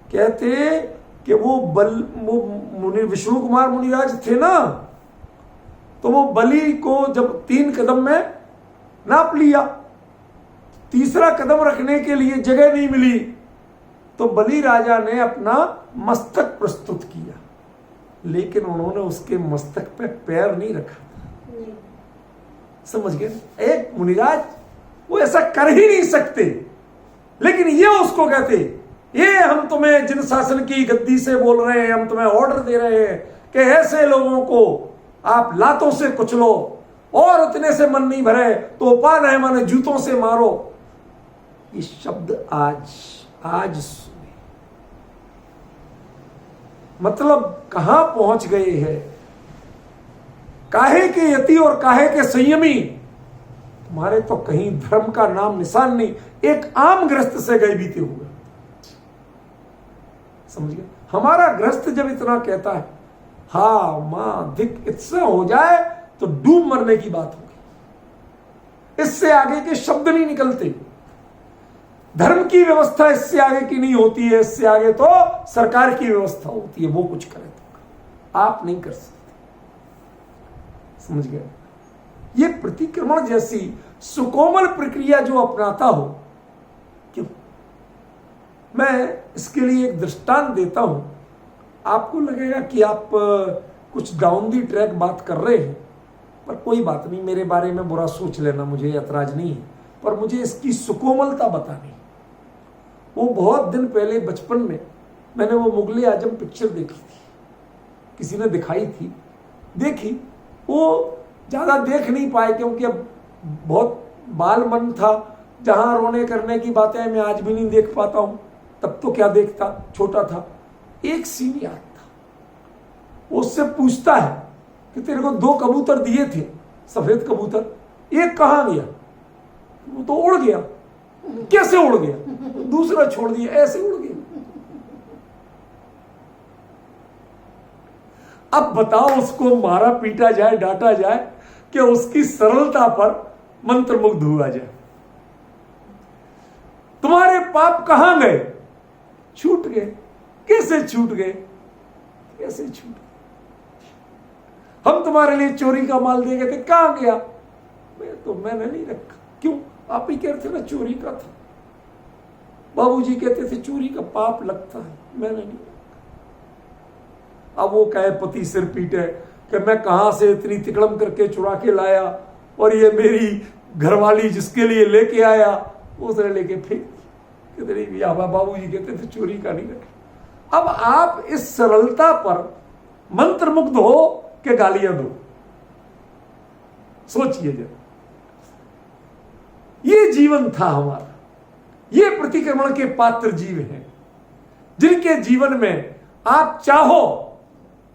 कहते कि वो मुनि विष्णु कुमार मुनिराज थे ना, तो वो बलि को जब 3 कदम में नाप लिया, तीसरा कदम रखने के लिए जगह नहीं मिली, तो बलि राजा ने अपना मस्तक प्रस्तुत किया, लेकिन उन्होंने उसके मस्तक पे पैर नहीं रखा। समझ गए? एक मुनिराज वो ऐसा कर ही नहीं सकते, लेकिन ये उसको कहते, ये हम तुम्हें जिन शासन की गद्दी से बोल रहे हैं, हम तुम्हें ऑर्डर दे रहे हैं कि ऐसे लोगों को आप लातों से कुचलो, और उतने से मन नहीं भरे तो उपान है माने जूतों से मारो। ये शब्द आज सुने, मतलब कहां पहुंच गए हैं। काहे के यति और काहे के संयमी, तुम्हारे तो कहीं धर्म का नाम निशान नहीं, एक आम गृहस्थ से गए बीते हुए। समझ गए? हमारा गृहस्थ जब इतना कहता है, हा मां धिक, इससे हो जाए तो डूब मरने की बात होगी। इससे आगे के शब्द नहीं निकलते। धर्म की व्यवस्था इससे आगे की नहीं होती है, इससे आगे तो सरकार की व्यवस्था होती है, वो कुछ करे तो आप नहीं कर सकते। समझ गए? ये प्रतिक्रमण जैसी सुकोमल प्रक्रिया जो अपनाता हो, क्यों? मैं इसके लिए एक दृष्टांत देता हूं। आपको लगेगा कि आप कुछ डाउन दी ट्रैक बात कर रहे हैं, पर कोई बात नहीं, मेरे बारे में बुरा सोच लेना, मुझे ऐतराज नहीं है, पर मुझे इसकी सुकोमलता बतानी। वो बहुत दिन पहले बचपन में मैंने वो मुगले आजम पिक्चर देखी थी, किसी ने दिखाई थी, देखी, वो ज्यादा देख नहीं पाए क्योंकि अब बहुत बाल मन था। जहां रोने करने की बातें मैं आज भी नहीं देख पाता हूं, तब तो क्या देखता, छोटा था। एक सीन याद था, वो उससे पूछता है कि तेरे को 2 कबूतर दिए थे, सफेद कबूतर, एक कहां गया? वो तो उड़ गया। कैसे उड़ गया? दूसरा छोड़ दिया, ऐसे उड़ गया। अब बताओ, उसको मारा पीटा जाए, डांटा जाए, कि उसकी सरलता पर मंत्रमुग्ध हुआ जाए। तुम्हारे पाप कहां गए? छूट गए। कैसे छूट गए? कैसे छूट गए? हम तुम्हारे लिए चोरी का माल दे गए थे, कहां गया? मैंने नहीं रखा। क्यों? आप ही कहते ना चोरी का था, बाबूजी कहते थे चोरी का पाप लगता है, मैंने नहीं रखा। अब वो कहे पति सिर पीटे कि मैं कहां से इतनी तिकड़म करके चुरा के लाया, और ये मेरी घरवाली जिसके लिए लेके आया उसने लेके फेंक दी। बाबूजी कहते थे चोरी का नहीं रखा। अब आप इस सरलता पर मंत्रमुग्ध हो कि गालियां दो? सोचिए जरा। ये जीवन था हमारा, ये प्रतिक्रमण के पात्र जीव हैं, जिनके जीवन में आप चाहो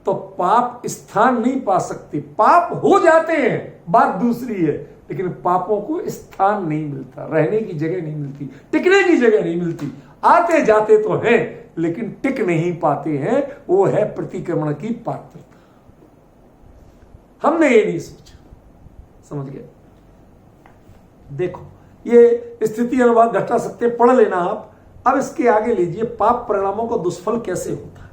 तो पाप स्थान नहीं पा सकते। पाप हो जाते हैं, बात दूसरी है, लेकिन पापों को स्थान नहीं मिलता, रहने की जगह नहीं मिलती, टिकने की जगह नहीं मिलती। आते जाते तो हैं, लेकिन टिक नहीं पाते हैं। वो है प्रतिक्रमण की पात्रता। हमने ये नहीं सोचा। समझ गए? देखो, ये स्थिति अनुवाद घटा सकते, पढ़ लेना आप। अब इसके आगे लीजिए, पाप परिणामों का दुष्फल कैसे होता है।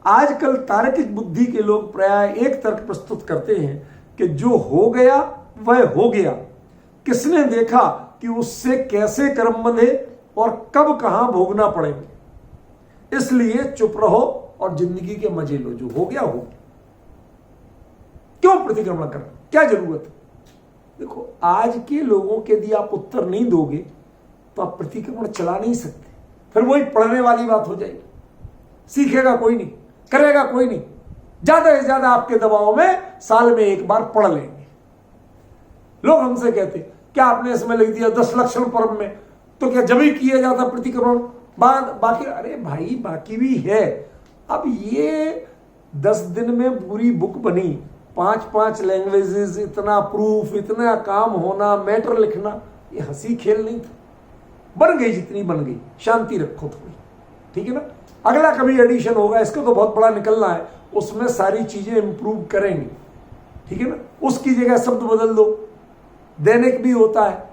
आजकल तार्किक बुद्धि के लोग प्राय एक तर्क प्रस्तुत करते हैं कि जो हो गया वह हो गया, किसने देखा कि उससे कैसे कर्म बंधे और कब कहां भोगना पड़ेंगे, इसलिए चुप रहो और जिंदगी के मजे लो, जो हो गया हो गया। क्यों प्रतिक्रमण करना, क्या जरूरत है? देखो, आज के लोगों के यदि आप उत्तर नहीं दोगे तो आप प्रतिक्रमण चला नहीं सकते। फिर वही पढ़ने वाली बात हो जाएगी। सीखेगा कोई नहीं, करेगा कोई नहीं। ज्यादा से ज्यादा आपके दबाव में साल में एक बार पढ़ लेंगे। लोग हमसे कहते क्या आपने इसमें लिख दिया 10 लक्षण पर्व में, तो क्या जब ही किया जाता प्रतिक्रमण बाकी? अरे भाई, बाकी भी है। अब ये 10 दिन में पूरी बुक बनी, 5 लैंग्वेजेस, इतना प्रूफ, इतना काम होना, मैटर लिखना, ये हंसी खेल नहीं था। बन गई जितनी बन गई, शांति रखो थोड़ी, ठीक है ना। अगला कभी एडिशन होगा, इसको तो बहुत बड़ा निकलना है, उसमें सारी चीजें इंप्रूव करेंगे, ठीक है ना। उसकी जगह शब्द बदल दो, दैनिक भी होता है,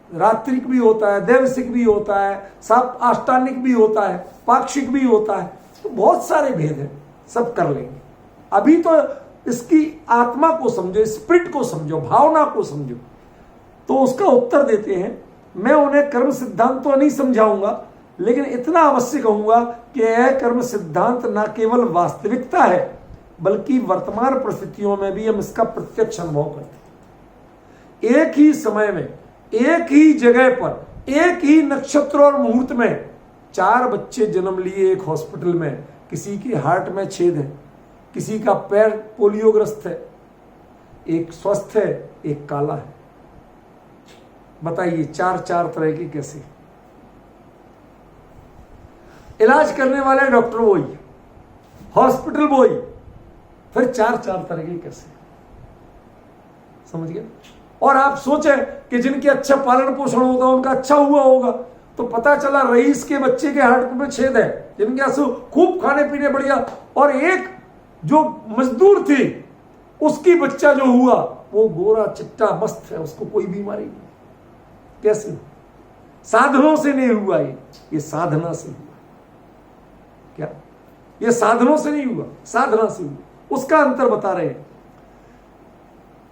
रात्रिक भी होता है, दैवसिक भी होता है, सात आष्टानिक भी होता है, पाक्षिक भी होता है, तो बहुत सारे भेद हैं, सब कर लेंगे। अभी तो इसकी आत्मा को समझो, स्पिरिट को समझो, भावना को समझो। तो उसका उत्तर देते हैं, मैं उन्हें कर्म सिद्धांत तो नहीं समझाऊंगा, लेकिन इतना अवश्य कहूंगा कि यह कर्म सिद्धांत न केवल वास्तविकता है, बल्कि वर्तमान परिस्थितियों में भी हम इसका प्रत्यक्ष अनुभव करते हैं। एक ही समय में, एक ही जगह पर, एक ही नक्षत्र और मुहूर्त में 4 बच्चे जन्म लिए एक हॉस्पिटल में। किसी के हार्ट में छेद है, किसी का पैर पोलियोग्रस्त है, एक स्वस्थ है, एक काला है। बताइए 4 तरह के कैसे? इलाज करने वाले डॉक्टर वही, हॉस्पिटल वही, फिर 4 तरह के कैसे? समझ गए? और आप सोचें कि जिनके अच्छा पालन पोषण होगा उनका अच्छा हुआ होगा, तो पता चला रईस के बच्चे के हार्ट में छेद है, जिनके आंसू खूब खाने पीने बढ़िया, और एक जो मजदूर थी उसकी बच्चा जो हुआ वो गोरा चिट्टा मस्त है, उसको कोई बीमारी नहीं। कैसे? साधनों से नहीं हुआ, ये साधना से हुआ। क्या? ये साधनों से नहीं हुआ, साधना से हुआ। उसका अंतर बता रहे हैं।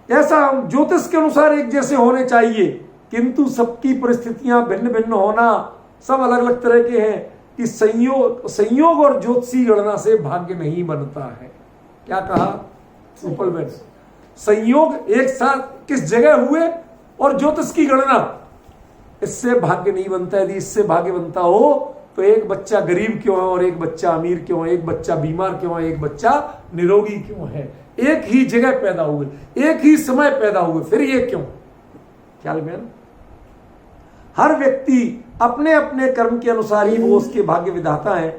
ऐसा ज्योतिष के अनुसार एक जैसे होने चाहिए, किंतु सबकी परिस्थितियां भिन्न भिन्न होना, सब अलग अलग तरह के हैं कि संयोग और ज्योतिषी गणना से भाग्य नहीं बनता है। क्या कहा सुपरमैन? संयोग एक साथ किस जगह हुए और ज्योतिष की गणना, इससे भाग्य नहीं बनता। यदि इससे भाग्य बनता हो तो एक बच्चा गरीब क्यों है और एक बच्चा अमीर क्यों है, एक बच्चा बीमार क्यों है, एक बच्चा निरोगी क्यों है, एक ही जगह पैदा हुए, एक ही समय पैदा हुए, फिर ये क्यों? ख्याल में ना? हर व्यक्ति अपने अपने कर्म के अनुसार ही वो उसके भाग्य विधाता है।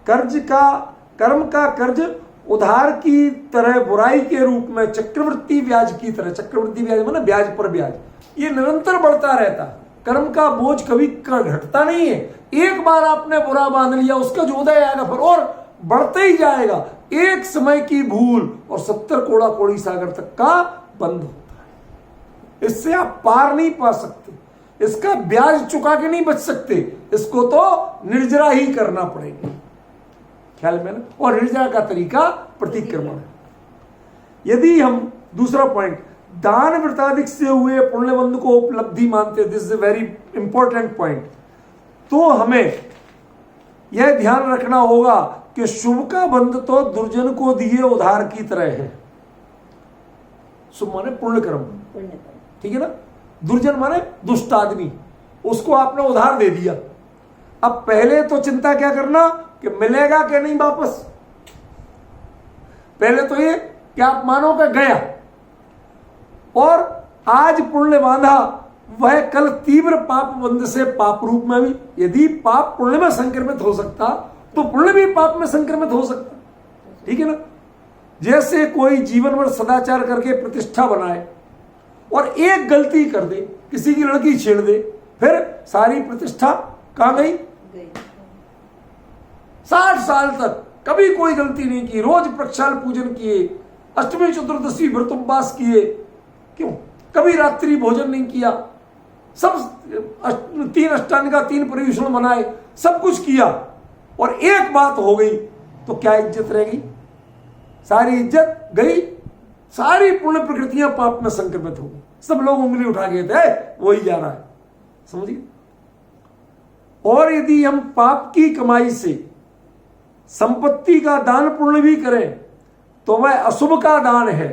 कर्म का कर्ज उधार की तरह, बुराई के रूप में, चक्रवृद्धि ब्याज की तरह। चक्रवृद्धि ब्याज माने ब्याज पर ब्याज, ये निरंतर बढ़ता रहता है। कर्म का बोझ कभी घटता नहीं है। एक बार आपने बुरा बांध लिया, उसका जो उदय आएगा फिर और बढ़ते ही जाएगा। एक समय की भूल और 70 कोड़ा कोड़ी सागर तक का बंद होता है। इससे आप पार नहीं पा सकते, इसका ब्याज चुका के नहीं बच सकते, इसको तो निर्जरा ही करना पड़ेगा। ख्याल में ना? और निर्जरा का तरीका प्रतिक्रमण है। यदि हम दूसरा पॉइंट, दान वृताधिक से हुए पुण्यबंध को उपलब्धि मानते, this is a very important point, तो हमें यह ध्यान रखना होगा कि शुभ का बंध तो दुर्जन को दिए उधार की तरह है। शुभ माने पुण्य कर्म, ठीक है ना। दुर्जन माने दुष्ट आदमी, उसको आपने उधार दे दिया। अब पहले तो चिंता क्या करना कि मिलेगा कि नहीं वापस। पहले तो ये कि आप मानो कि गया, और आज पुण्य बांधा, वह कल तीव्र पाप बंध से पाप रूप में भी, यदि पाप पुण्य में संक्रमित हो सकता तो पुण्य भी पाप में संक्रमित हो सकता, ठीक है ना। जैसे कोई जीवन भर सदाचार करके प्रतिष्ठा बनाए और एक गलती कर दे, किसी की लड़की छेड़ दे, फिर सारी प्रतिष्ठा कहां गई? 60 साल तक कभी कोई गलती नहीं की, रोज प्रक्षाल पूजन किए, अष्टमी चतुर्दशी व्रत उपवास किए, क्यों? कभी रात्रि भोजन नहीं किया, सब 3 अष्टांगिका 3 परिवेषण मनाए, सब कुछ किया, और एक बात हो गई तो क्या इज्जत रह गई? सारी इज्जत गई, सारी पुण्य प्रकृतियां पाप में संक्रमित हो गई। सब लोग उंगली उठा गए थे, वही जा रहा है, समझिए। और यदि हम पाप की कमाई से संपत्ति का दान पुण्य भी करें तो वह अशुभ का दान है,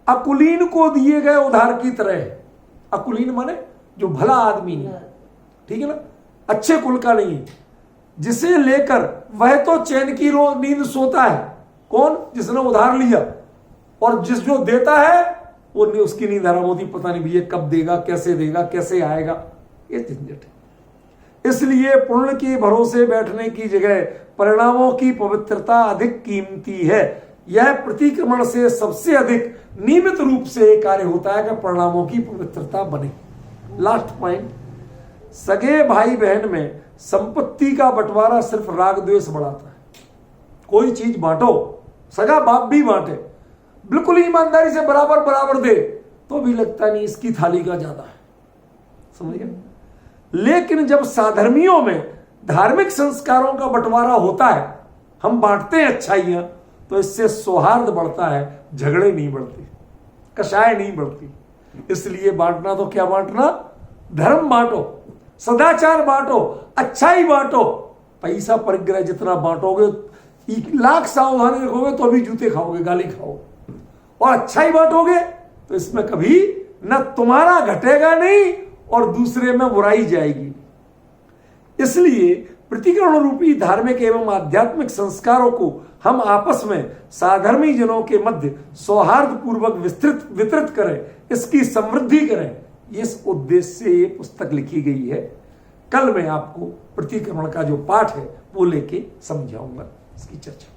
अकुलीन को दिए गए उधार की तरह है। अकुलीन माने जो भला आदमी है, ठीक है ना, अच्छे कुल का नहीं, जिसे लेकर वह तो चैन की नींद सोता है। कौन? जिसने उधार लिया, और जिस जो देता है वो उसकी नींद हराम होती, पता नहीं भैया कब देगा, कैसे आएगा, ये झंझट है। इसलिए पुण्य के भरोसे बैठने की जगह परिणामों की पवित्रता अधिक कीमती है। यह प्रतिक्रमण से सबसे अधिक नियमित रूप से कार्य होता है कि परिणामों की पवित्रता बने। लास्ट पॉइंट, सगे भाई बहन में संपत्ति का बंटवारा सिर्फ राग द्वेष बढ़ाता है। कोई चीज बांटो, सगा बाप भी बांटे, बिल्कुल ईमानदारी से बराबर बराबर दे, तो भी लगता नहीं इसकी थाली का ज्यादा है, समझ गए। लेकिन जब साधर्मियों में धार्मिक संस्कारों का बंटवारा होता है, हम बांटते हैं अच्छाइयां, तो इससे सौहार्द बढ़ता है, झगड़े नहीं बढ़ते, कषाय नहीं बढ़ती। इसलिए बांटना तो क्या बांटना, धर्म बांटो, सदाचार बांटो, अच्छाई बांटो। पैसा परिग्रह जितना बांटोगे, 1,00,000 सावधानी रखोगे तो भी जूते खाओगे, गाली खाओगे। और अच्छाई बांटोगे तो इसमें कभी न तुम्हारा घटेगा नहीं और दूसरे में बुराई जाएगी। इसलिए प्रतिक्रमण रूपी धार्मिक एवं आध्यात्मिक संस्कारों को हम आपस में साधर्मी जनों के मध्य सौहार्द पूर्वक वितरित करें, इसकी समृद्धि करें, इस उद्देश्य से ये पुस्तक लिखी गई है। कल मैं आपको प्रतिक्रमण का जो पाठ है वो लेके समझाऊंगा, इसकी चर्चा।